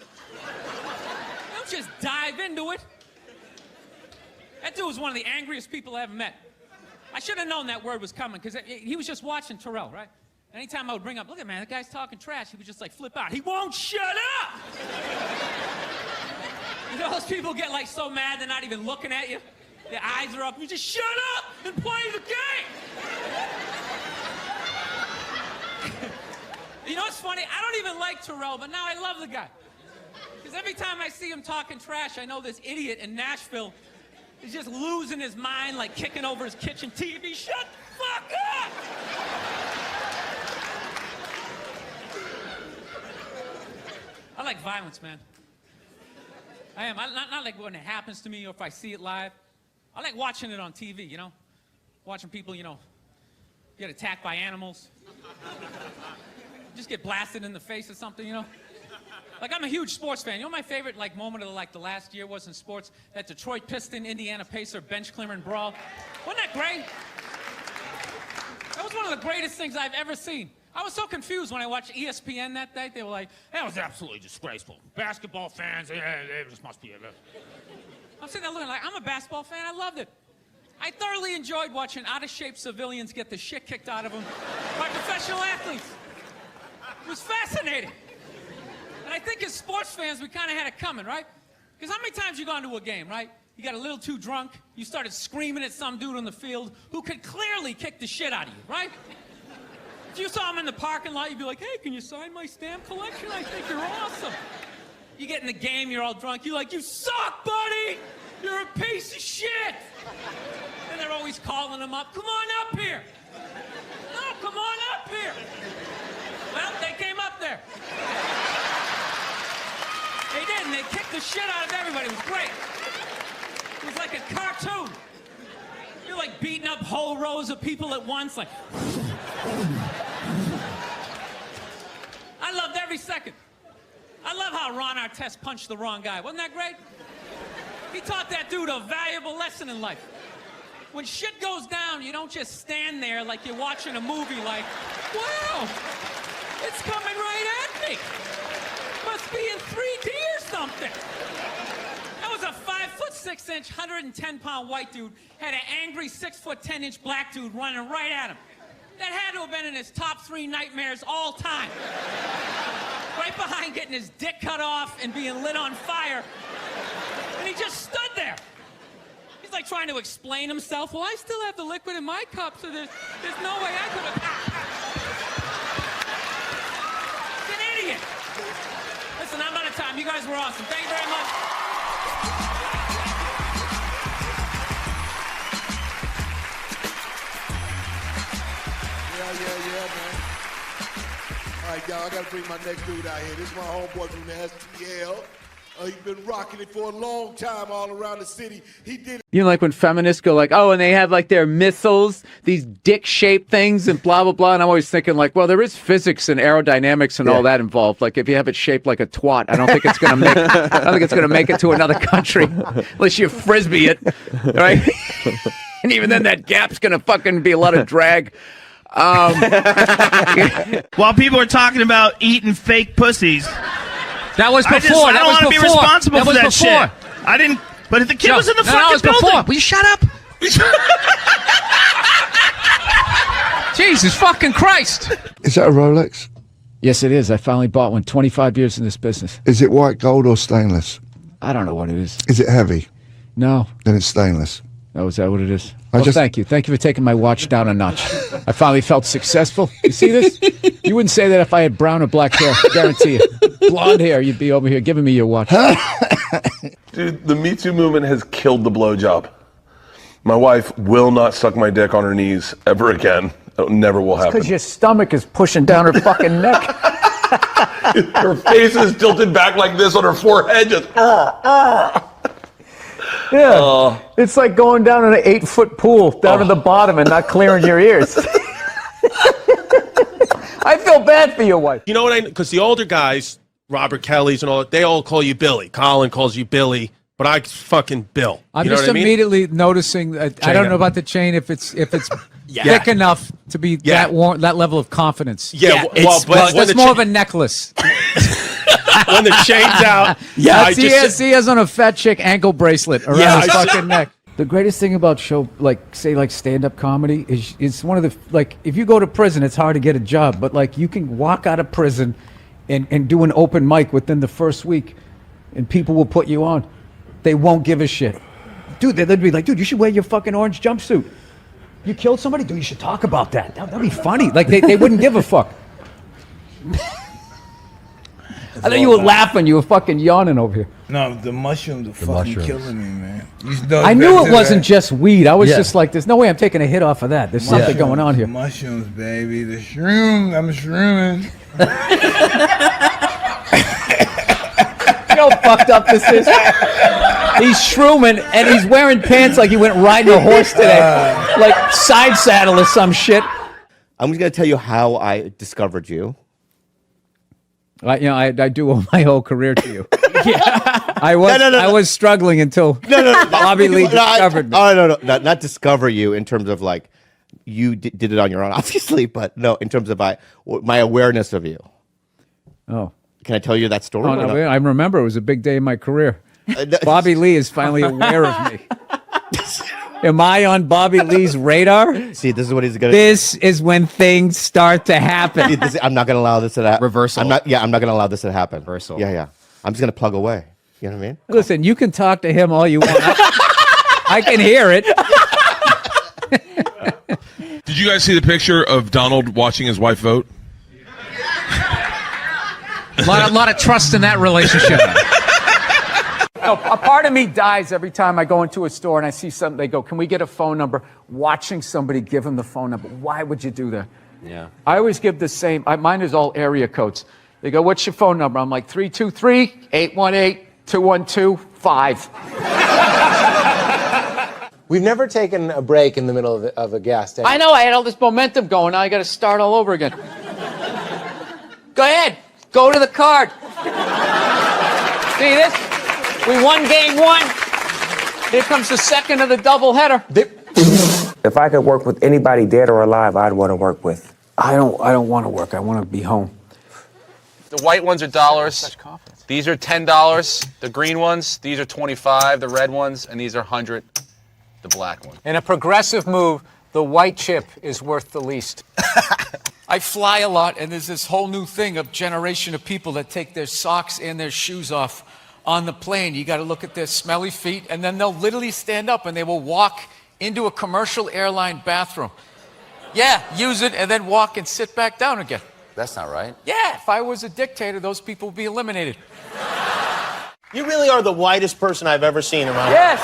[SPEAKER 4] Don't just dive into it. That dude was one of the angriest people I ever met. I should have known that word was coming, because he was just watching Terrell, right? Anytime I would bring up, look at man, that guy's talking trash, he would just like flip out. He won't shut up! You know those people get like so mad they're not even looking at you? Their eyes are up. You just shut up and play the game. You know what's funny? I don't even like Terrell, but now I love the guy. Because every time I see him talking trash, I know this idiot in Nashville is just losing his mind, like kicking over his kitchen TV. Shut the fuck up! I like violence, man. I am. Not like when it happens to me or if I see it live. I like watching it on TV, you know? Watching people, you know, get attacked by animals. Just get blasted in the face or something, you know? Like, I'm a huge sports fan. You know my favorite, like, moment of, like, the last year was in sports? That Detroit Piston, Indiana Pacer bench clearing brawl. Wasn't that great? That was one of the greatest things I've ever seen. I was so confused when I watched ESPN that day. They were like, that was absolutely disgraceful. Basketball fans, they just must be a... I'm sitting there looking like, I'm a basketball fan. I loved it. I thoroughly enjoyed watching out-of-shape civilians get the shit kicked out of them by professional athletes. It was fascinating. And I think as sports fans, we kind of had it coming, right? Because how many times you gone to a game, right? You got a little too drunk, you started screaming at some dude on the field who could clearly kick the shit out of you, right? If you saw him in the parking lot, you'd be like, hey, can you sign my stamp collection? I think you're awesome. You get in the game, you're all drunk, you're like, you suck, buddy! You're a piece of shit! And they're always calling him up, come on up here! No, come on up here! Well, they came up there. They did, and they kicked the shit out of everybody. It was great. It was like a cartoon. You're like beating up whole rows of people at once, like... I loved every second. I love how Ron Artest punched the wrong guy. Wasn't that great? He taught that dude a valuable lesson in life. When shit goes down, you don't just stand there like you're watching a movie like, wow, it's coming right at me. Must be in 3D or something. That was a 5'6", 110-pound white dude, had an angry 6'10" black dude running right at him. That had to have been in his top 3 nightmares all time. Right behind getting his dick cut off and being lit on fire. And he just stood there. He's like trying to explain himself. Well, I still have the liquid in my cup, so there's no way I could have... He's an idiot. Listen, I'm out of time. You guys were awesome. Thank you very much.
[SPEAKER 3] Yeah, man. All right, y'all, I gotta bring my next dude out here. This is my homeboy from the STL. He's been rocking it for a long time all around the city. He did it.
[SPEAKER 5] You know, like when feminists go like, oh, and they have like their missiles, these dick-shaped things and blah, blah, blah. And I'm always thinking like, well, there is physics and aerodynamics and all that involved. Like if you have it shaped like a twat, I don't think it's going to make, I don't think it's going to make it to another country unless you Frisbee it, right? And even then that gap's going to fucking be a lot of drag.
[SPEAKER 6] While people are talking about eating fake pussies.
[SPEAKER 5] That was before.
[SPEAKER 6] I don't want to be responsible for that shit. I didn't. But if the kid was in the fucking building.
[SPEAKER 5] Before. Will you shut up? Jesus fucking Christ.
[SPEAKER 7] Is that a Rolex?
[SPEAKER 5] Yes, it is. I finally bought one. 25 years in this business.
[SPEAKER 7] Is it white gold or stainless?
[SPEAKER 5] I don't know what it is.
[SPEAKER 7] Is it heavy?
[SPEAKER 5] No.
[SPEAKER 7] Then it's stainless.
[SPEAKER 5] Oh, is that what it is? Well, thank you. Thank you for taking my watch down a notch. I finally felt successful. You see this? You wouldn't say that if I had brown or black hair. I guarantee you. Blonde hair, you'd be over here giving me your watch.
[SPEAKER 8] Dude, the Me Too movement has killed the blowjob. My wife will not suck my dick on her knees ever again. It never will happen.
[SPEAKER 5] Because your stomach is pushing down her fucking neck.
[SPEAKER 8] Her face is tilted back like this on her forehead, just
[SPEAKER 5] Yeah, it's like going down in an 8-foot pool down to the bottom and not clearing your ears. I feel bad for your wife.
[SPEAKER 9] You know what because the older guys, Robert Kelly's and all that, they all call you Billy. Colin calls you Billy, but I fucking Bill.
[SPEAKER 10] I'm
[SPEAKER 9] you know
[SPEAKER 10] just
[SPEAKER 9] what I mean?
[SPEAKER 10] immediately noticing that I don't know about the chain if it's thick enough to be that level of confidence.
[SPEAKER 9] Yeah, well, but
[SPEAKER 10] that's more of a necklace.
[SPEAKER 9] When the chain's out,
[SPEAKER 10] he has on a fat chick ankle bracelet around his fucking neck.
[SPEAKER 5] The greatest thing about say stand-up comedy is it's one of the, like, if you go to prison, it's hard to get a job, but like you can walk out of prison and do an open mic within the first week and people will put you on. They won't give a shit.
[SPEAKER 10] dude, they'd be like, dude, you should wear your fucking orange jumpsuit. You killed somebody? Dude, you should talk about that. That'd be funny. Like, they wouldn't give a fuck. I thought you were laughing. You were fucking yawning over here.
[SPEAKER 11] No, the mushrooms are fucking killing me, man.
[SPEAKER 10] I knew it wasn't just weed. I was just like, there's no way I'm taking a hit off of that. There's something going on here.
[SPEAKER 11] Mushrooms, baby. The shrooms. I'm shrooming.
[SPEAKER 10] You know how fucked up this is? He's shrooming, and he's wearing pants like he went riding a horse today. Like side saddle or some shit.
[SPEAKER 12] I'm just going to tell you how I discovered you.
[SPEAKER 10] I do owe my whole career to you. I was struggling until Bobby Lee discovered me.
[SPEAKER 12] Oh, no, not discover you in terms of like you did it on your own, obviously, but no, in terms of my awareness of you.
[SPEAKER 10] Oh.
[SPEAKER 12] Can I tell you that story?
[SPEAKER 10] Oh, no, I remember it was a big day in my career. Bobby Lee is finally aware of me. Am I on Bobby Lee's radar?
[SPEAKER 12] See, this is what he's going to
[SPEAKER 10] This is when things start to happen.
[SPEAKER 12] I'm not going to allow this to happen.
[SPEAKER 5] Reversal.
[SPEAKER 12] I'm not going to allow this to happen.
[SPEAKER 5] Reversal.
[SPEAKER 12] Yeah. I'm just going to plug away. You know what I mean?
[SPEAKER 10] Listen, you can talk to him all you want. I can hear it.
[SPEAKER 8] Did you guys see the picture of Donald watching his wife vote?
[SPEAKER 4] A lot of trust in that relationship.
[SPEAKER 10] No, a part of me dies every time I go into a store and I see something. They go, "Can we get a phone number?" Watching somebody give them the phone number. Why would you do that?
[SPEAKER 12] Yeah.
[SPEAKER 10] I always give the same. Mine is all area codes. They go, "What's your phone number?" I'm like 323-818-212-5.
[SPEAKER 13] We've never taken a break in the middle of a gas station.
[SPEAKER 10] I know. I had all this momentum going. Now I got to start all over again. Go ahead. Go to the card. See this? We won game one. Here comes the second of the doubleheader.
[SPEAKER 13] If I could work with anybody dead or alive, I'd want to work with.
[SPEAKER 10] I don't want to work. I want to be home.
[SPEAKER 14] The white ones are dollars. These are $10. The green ones, these are 25. The red ones, and these are 100. The black one.
[SPEAKER 10] In a progressive move, the white chip is worth the least. I fly a lot, and there's this whole new thing of generation of people that take their socks and their shoes off on the plane. You got to look at their smelly feet, and then they'll literally stand up and they will walk into a commercial airline bathroom. Yeah, use it and then walk and sit back down again.
[SPEAKER 14] That's not right.
[SPEAKER 10] Yeah, if I was a dictator, those people would be eliminated.
[SPEAKER 11] You really are the whitest person I've ever seen around.
[SPEAKER 10] Yes,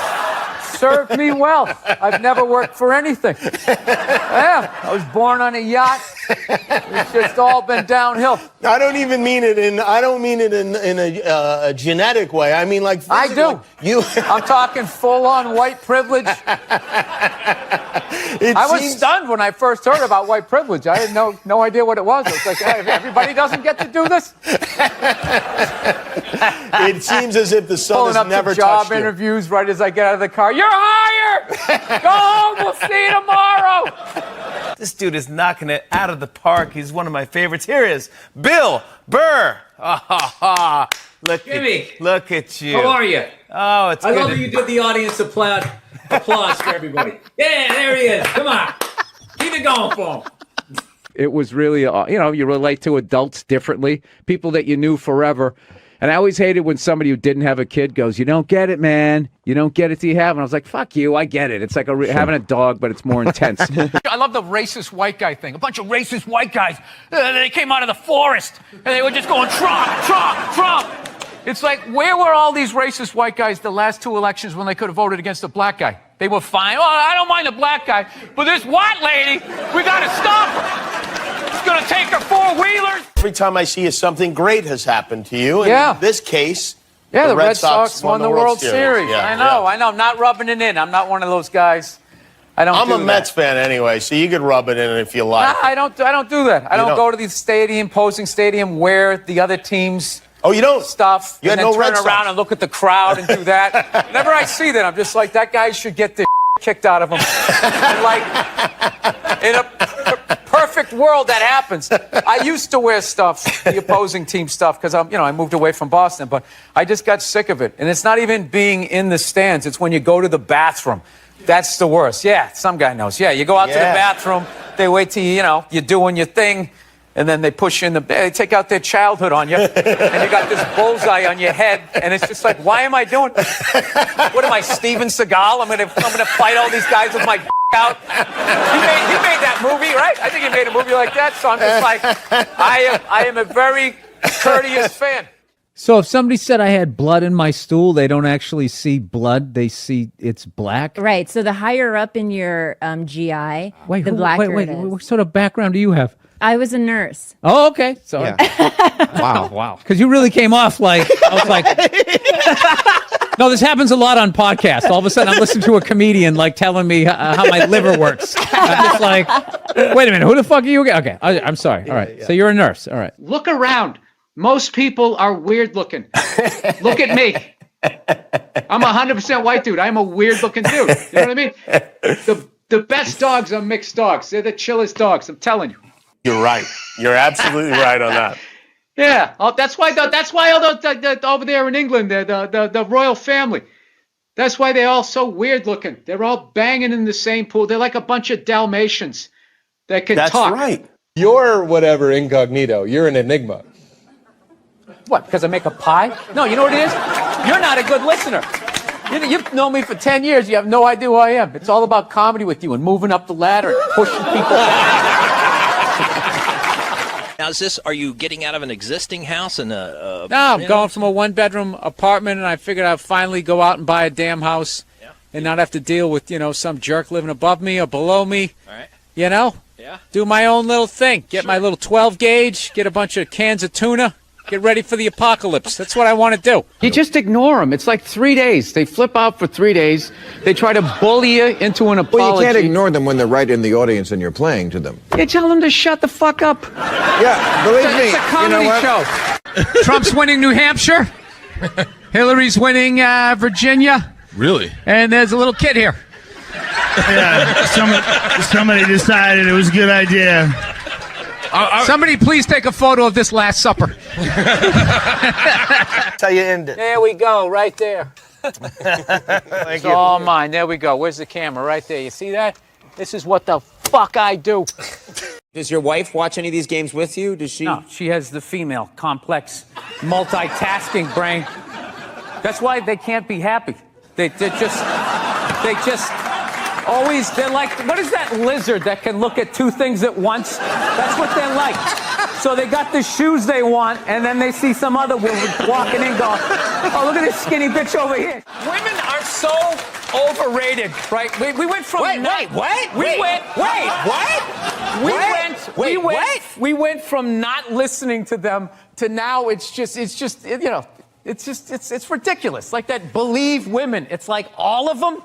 [SPEAKER 10] served me well. I've never worked for anything. Yeah, I was born on a yacht. It's just all been downhill.
[SPEAKER 11] I don't even mean it in. I don't mean it in a genetic way. I mean like.
[SPEAKER 10] I do. I'm talking full-on white privilege. I was stunned when I first heard about white privilege. I had no idea what it was. It's like, hey, everybody doesn't get to do this.
[SPEAKER 11] It seems as if the sun
[SPEAKER 10] Pulling
[SPEAKER 11] has
[SPEAKER 10] up
[SPEAKER 11] never
[SPEAKER 10] to job
[SPEAKER 11] touched you.
[SPEAKER 10] interviews right as I get out of the car. You're hired. Go home. We'll see you tomorrow.
[SPEAKER 11] This dude is knocking it out of the park. He's one of my favorites. Here is Bill Burr. Look at you.
[SPEAKER 10] How are you?
[SPEAKER 11] Oh, it's
[SPEAKER 10] I
[SPEAKER 11] good.
[SPEAKER 10] love that you did the audience applause for everybody. Yeah, there he is. Come on. Keep it going for him. It was really, you relate to adults differently, people that you knew forever. And I always hated when somebody who didn't have a kid goes, "You don't get it, man. You don't get it till you have." And I was like, fuck you, I get it. It's like having a dog, but it's more intense. I love the racist white guy thing. A bunch of racist white guys. They came out of the forest, and they were just going, Trump, Trump, Trump. It's like, where were all these racist white guys the last two elections when they could have voted against a black guy? They were fine. Oh, I don't mind the black guy, but this white lady, we got to stop her. She's going to take her four-wheelers.
[SPEAKER 11] Every time I see you, something great has happened to you. And
[SPEAKER 10] Yeah.
[SPEAKER 11] in this case,
[SPEAKER 10] Yeah, the Red Sox won the World Series.
[SPEAKER 11] Yeah,
[SPEAKER 10] I know. I'm not rubbing it in. I'm not one of those guys. I'm
[SPEAKER 11] a Mets fan anyway, so you could rub it in if you like.
[SPEAKER 10] I don't do that. I don't go to the stadium, posing stadium, wear the other team's stuff,
[SPEAKER 11] You
[SPEAKER 10] and
[SPEAKER 11] had
[SPEAKER 10] then
[SPEAKER 11] no Red
[SPEAKER 10] turn
[SPEAKER 11] Sox.
[SPEAKER 10] around and look at the crowd and do that. Whenever I see that, I'm just like, that guy should get the kicked out of him. And like, in a perfect world, that happens. I used to wear stuff, the opposing team stuff, because I moved away from Boston, but I just got sick of it. And it's not even being in the stands. It's when you go to the bathroom. That's the worst. Yeah, some guy knows. Yeah, you go out to the bathroom. They wait till you're doing your thing. and then they push you in the bed. They take out their childhood on you, and you got this bullseye on your head, and it's just like, why am I doing? What am I, Steven Seagal? I'm gonna fight all these guys with my out. He made that movie, right? I think he made a movie like that. So I'm just like, I am a very courteous fan.
[SPEAKER 5] So if somebody said I had blood in my stool, they don't actually see blood; they see it's black.
[SPEAKER 15] Right. So the higher up in your GI, the blacker it is.
[SPEAKER 5] What sort of background do you have?
[SPEAKER 15] I was a nurse.
[SPEAKER 5] Oh, okay. So wow. Because you really came off like I was like. No, this happens a lot on podcasts. All of a sudden, I'm listening to a comedian like telling me how my liver works. I'm just like, wait a minute, who the fuck are you again? Okay, I'm sorry. All right, so you're a nurse. All right. Look around. Most people are weird looking. Look at me. I'm 100% white dude. I'm a weird looking dude. You know what I mean? The best dogs are mixed dogs. They're the chillest dogs. I'm telling you.
[SPEAKER 9] You're right. You're absolutely right on that.
[SPEAKER 5] Yeah, that's why all over there in England, the royal family. That's why they're all so weird looking. They're all banging in the same pool. They're like a bunch of Dalmatians that can talk.
[SPEAKER 9] That's right. You're whatever incognito. You're an enigma.
[SPEAKER 10] What, because I make a pie? No, you know what it is? You're not a good listener. You've known me for 10 years. You have no idea who I am. It's all about comedy with you and moving up the ladder and pushing people.
[SPEAKER 16] Now, are you getting out of an existing house and
[SPEAKER 10] No, I'm going from a one-bedroom apartment, and I figured I'd finally go out and buy a damn house and not have to deal with, some jerk living above me or below me.
[SPEAKER 16] All right.
[SPEAKER 10] Yeah. Do my own little thing. Get my little 12 gauge, get a bunch of cans of tuna, get ready for the apocalypse. That's what I want to do. You just ignore them. It's like 3 days. They flip out for 3 days. They try to bully you into an apology.
[SPEAKER 17] Well, you can't ignore them when they're right in the audience and you're playing to them.
[SPEAKER 10] You tell them to shut the fuck up.
[SPEAKER 17] Yeah, believe me.
[SPEAKER 10] It's a comedy show. Trump's winning New Hampshire. Hillary's winning Virginia.
[SPEAKER 8] Really?
[SPEAKER 10] And there's a little kid here.
[SPEAKER 6] Yeah, somebody decided it was a good idea.
[SPEAKER 10] Somebody please take a photo of this Last Supper.
[SPEAKER 11] That's how you end it.
[SPEAKER 10] There we go, right there.
[SPEAKER 11] Thank
[SPEAKER 10] It's
[SPEAKER 11] you.
[SPEAKER 10] all mine. There we go. Where's the camera? Right there. You see that? This is what the fuck I do.
[SPEAKER 18] Does your wife watch any of these games with you? Does she?
[SPEAKER 10] No, she has the female, complex, multitasking brain. That's why they can't be happy. They just always, they're like, what is that lizard that can look at two things at once? That's what they're like. So they got the shoes they want, and then they see some other woman walking in going, oh, look at this skinny bitch over here. Women are so overrated, right? We went from... We went from not listening to them to now it's ridiculous. Like that Believe women. It's like all of them.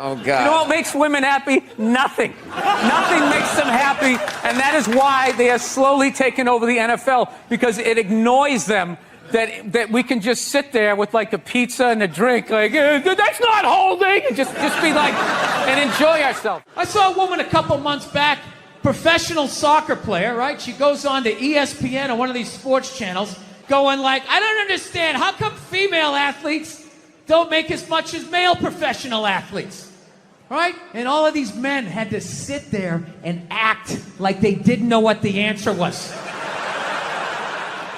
[SPEAKER 18] Oh, God.
[SPEAKER 10] You know what makes women happy? Nothing. Nothing makes them happy, and that is why they are slowly taking over the NFL, because it annoys them that we can just sit there with like a pizza and a drink, like, that's not holding, and just be like, and enjoy ourselves. I saw a woman a couple months back, professional soccer player, right? She goes on to ESPN or one of these sports channels, going like, I don't understand, how come female athletes don't make as much as male professional athletes, right? And all of these men had to sit there and act like they didn't know what the answer was.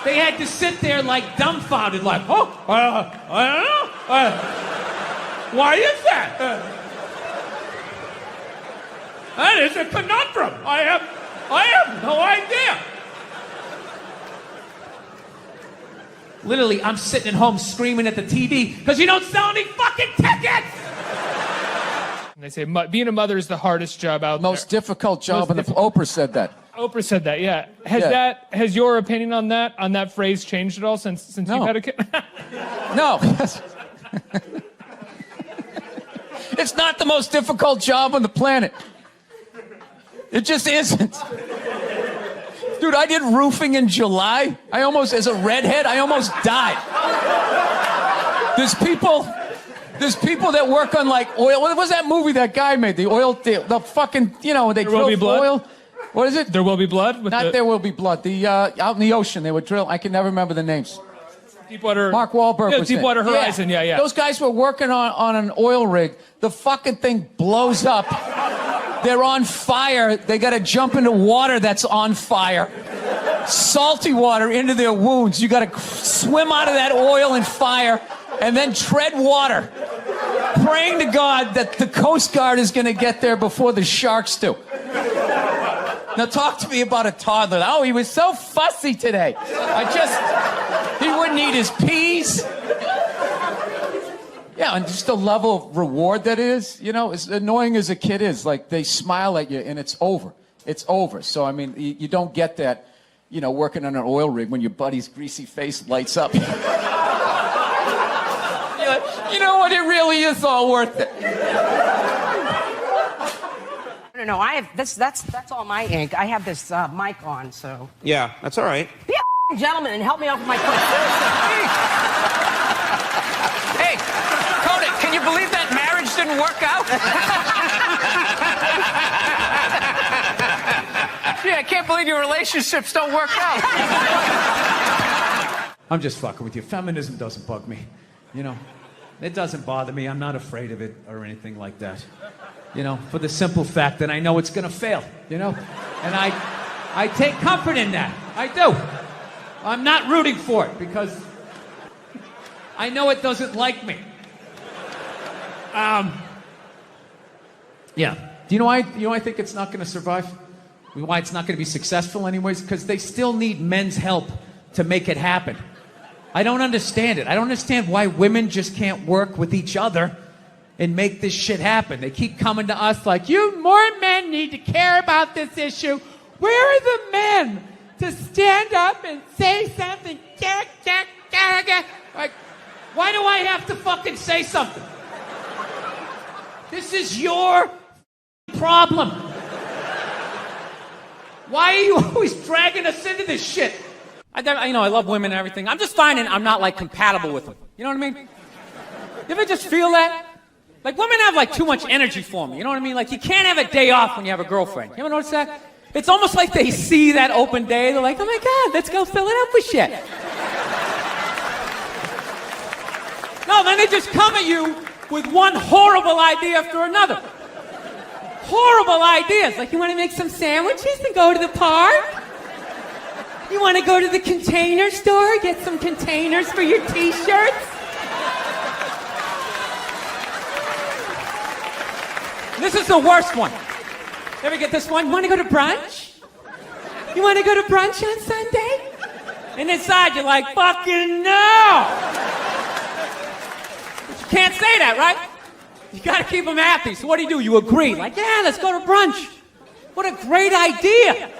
[SPEAKER 10] They had to sit there like dumbfounded, like, I don't know. Why is that? That is a conundrum. I have no idea. Literally, I'm sitting at home screaming at the TV because you don't sell any fucking tickets!
[SPEAKER 19] And they say being a mother is the hardest job out there.
[SPEAKER 10] Most difficult job, and Oprah said that.
[SPEAKER 19] Oprah said that, yeah. Has your opinion on that phrase changed at all since you've had a kid?
[SPEAKER 10] No. It's not the most difficult job on the planet. It just isn't. Dude, I did roofing in July. As a redhead, I almost died. There's people that work on like oil. What was that movie that guy made? The oil, the fucking, they drill for oil. What is it?
[SPEAKER 19] There Will Be Blood?
[SPEAKER 10] There Will Be Blood. The out in the ocean, they would drill. I can never remember the names.
[SPEAKER 19] Deepwater.
[SPEAKER 10] Mark Wahlberg was
[SPEAKER 19] Deepwater Horizon, yeah.
[SPEAKER 10] Those guys were working on an oil rig. The fucking thing blows up. They're on fire. They got to jump into water that's on fire. Salty water into their wounds. You got to swim out of that oil and fire and then tread water, praying to God that the Coast Guard is going to get there before the sharks do. Now talk to me about a toddler. Oh, he was so fussy today. He wouldn't eat his peas. Yeah, and just the level of reward that is, you know, as annoying as a kid is, like they smile at you and it's over. It's over. So, I mean, you don't get that, you know, working on an oil rig when your buddy's greasy face lights up. You're like, you know what, it really is all worth it.
[SPEAKER 20] No, I have that's all my ink. I have this mic on, so.
[SPEAKER 18] Yeah, that's all right.
[SPEAKER 20] Be a gentleman and help me out with my quiz.
[SPEAKER 2] Hey, Conan, can you believe that marriage didn't work out? Yeah, I can't believe your relationships don't work out.
[SPEAKER 1] I'm just fucking with you. Feminism doesn't bug me, you know. It doesn't bother me. I'm not afraid of it or anything like that. You know, for the simple fact that I know it's gonna fail, you know? And I take comfort in that. I do. I'm not rooting for it because I know it doesn't like me. Yeah. Do you know why I think it's not gonna survive? Why it's not gonna be successful anyways? Because they still need men's help to make it happen. I don't understand it. I don't understand why women just can't work with each other and make this shit happen. They keep coming to us like, more men need to care about this issue. Where are the men to stand up and say something? Like, why do I have to fucking say something? This is your problem. Why are you always dragging us into this shit?
[SPEAKER 2] I love women and everything. I'm just finding I'm not, like, compatible with them. You know what I mean? You ever just feel that? Like, women have, like, too much energy for me. You know what I mean? Like, you can't have a day off when you have a girlfriend. You ever notice that? It's almost like they see that open day. They're like, oh, my God, let's go fill it up with shit. No, then they just come at you with one horrible idea after another. Horrible ideas. Like, you want to make some sandwiches and go to the park? You want to go to the container store, get some containers for your T-shirts? This is the worst one. Ever get this one? You want to go to brunch? You want to go to brunch on Sunday? And inside you're like, fucking no! But you can't say that, right? You got to keep them happy. So what do? You agree. Like, yeah, let's go to brunch. What a great idea.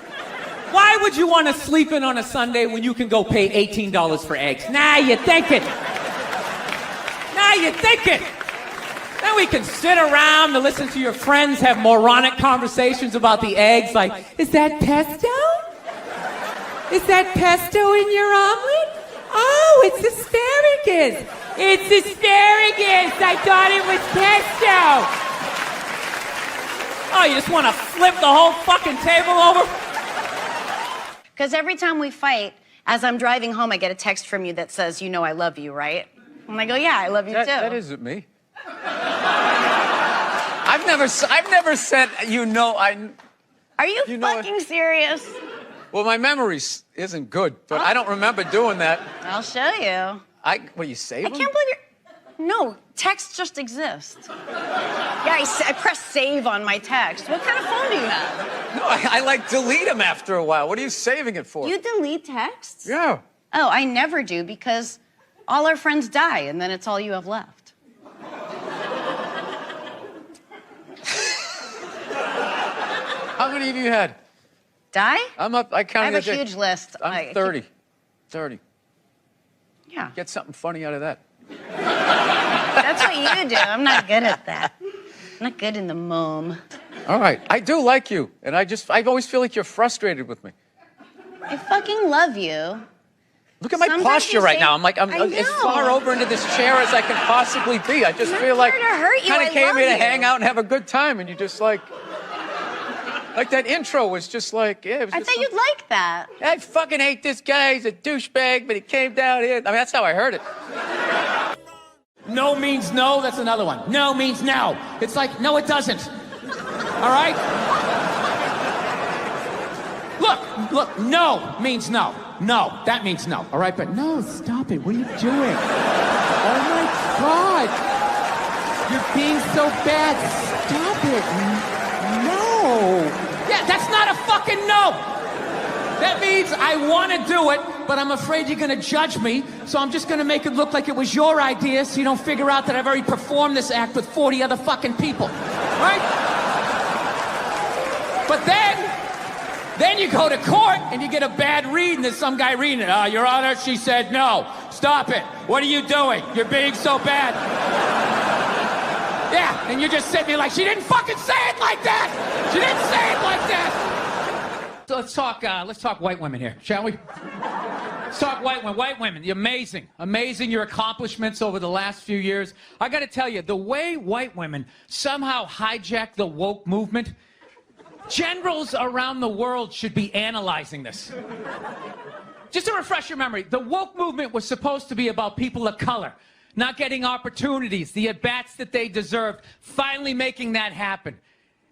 [SPEAKER 2] Why would you want to sleep in on a Sunday when you can go pay $18 for eggs? Now you're thinking. Now you're thinking. Then we can sit around and listen to your friends have moronic conversations about the eggs, like, is that pesto? Is that pesto in your omelet? Oh, it's asparagus. It's asparagus. I thought it was pesto. Oh, you just want to flip the whole fucking table over?
[SPEAKER 21] Because every time we fight, as I'm driving home, I get a text from you that says, you know I love you, right? And I go, yeah, I love you too.
[SPEAKER 5] That isn't me. I've never said, you know,
[SPEAKER 21] Are you fucking serious?
[SPEAKER 5] Well, my memory isn't good, but I don't remember doing that.
[SPEAKER 21] I'll show you.
[SPEAKER 5] What, you save
[SPEAKER 21] I
[SPEAKER 5] them?
[SPEAKER 21] can't believe you're... No, texts just exist. Yeah, I press save on my text. What kind of phone do you have?
[SPEAKER 5] No, I like delete them after a while. What are you saving it for?
[SPEAKER 21] You delete texts?
[SPEAKER 5] Yeah.
[SPEAKER 21] Oh, I never do because all our friends die and then it's all you have left.
[SPEAKER 5] How many of you had?
[SPEAKER 21] Die?
[SPEAKER 5] I'm up. I counted.
[SPEAKER 21] I have a huge list.
[SPEAKER 5] I'm 30. 30.
[SPEAKER 21] Yeah.
[SPEAKER 5] Get something funny out of that.
[SPEAKER 21] That's what you do. I'm not good at that. I'm not good in the mom.
[SPEAKER 5] All right. I do like you, and I always feel like you're frustrated with me.
[SPEAKER 21] I fucking love you.
[SPEAKER 5] Look at my posture right now. I'm as far over into this chair as I can possibly be. I just feel like
[SPEAKER 21] hurt you.
[SPEAKER 5] kind
[SPEAKER 21] I
[SPEAKER 5] of came
[SPEAKER 21] love
[SPEAKER 5] here to
[SPEAKER 21] you.
[SPEAKER 5] hang out and have a good time, and you just like that intro was just like, yeah. It was
[SPEAKER 21] I
[SPEAKER 5] just
[SPEAKER 21] thought you'd like that.
[SPEAKER 5] I fucking hate this guy. He's a douchebag, but he came down here. I mean, that's how I heard it.
[SPEAKER 1] No means no, that's another one. No means no. It's like, no, it doesn't. All right? Look, no means no. No, that means no. All right, but no, stop it. What are you doing? Oh my God. You're being so bad. Stop it. No. Yeah, that's not a fucking no. That means I want to do it, but I'm afraid you're going to judge me, so I'm just going to make it look like it was your idea so you don't figure out that I've already performed this act with 40 other fucking people. Right? But then you go to court and you get a bad read and there's some guy reading it. Your Honor, she said no. Stop it. What are you doing? You're being so bad. Yeah, and you're just sitting there like, she didn't fucking say it like that. She didn't say it like that. So let's talk white women here, shall we? Let's talk white women. White women, you're amazing. Amazing your accomplishments over the last few years. I got to tell you, the way white women somehow hijacked the woke movement, generals around the world should be analyzing this. Just to refresh your memory, the woke movement was supposed to be about people of color, not getting opportunities, the at-bats that they deserved, finally making that happen.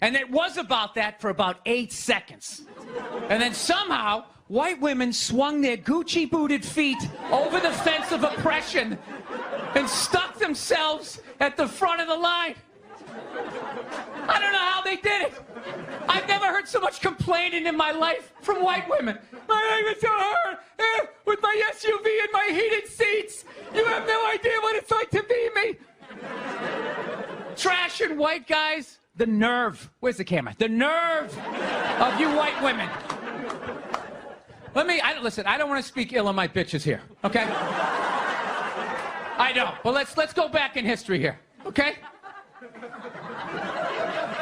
[SPEAKER 1] And it was about that for about 8 seconds. And then somehow, white women swung their Gucci-booted feet over the fence of oppression and stuck themselves at the front of the line. I don't know how they did it. I've never heard so much complaining in my life from white women. My life is so hard with my SUV and my heated seats. You have no idea what it's like to be me. Trash and white guys, the nerve. Where's the camera? The nerve of you white women. Listen, I don't want to speak ill of my bitches here, okay? I don't. Well, let's go back in history here, okay?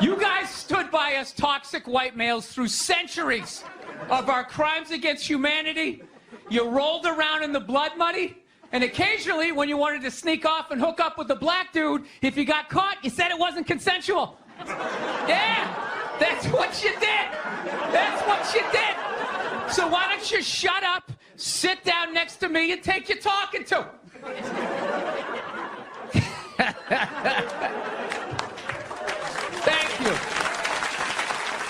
[SPEAKER 1] You guys stood by us toxic white males through centuries of our crimes against humanity. You rolled around in the blood money, and occasionally, when you wanted to sneak off and hook up with a black dude, if you got caught, you said it wasn't consensual. Yeah, that's what you did. That's what you did. So why don't you shut up, sit down next to me, and take your talking to.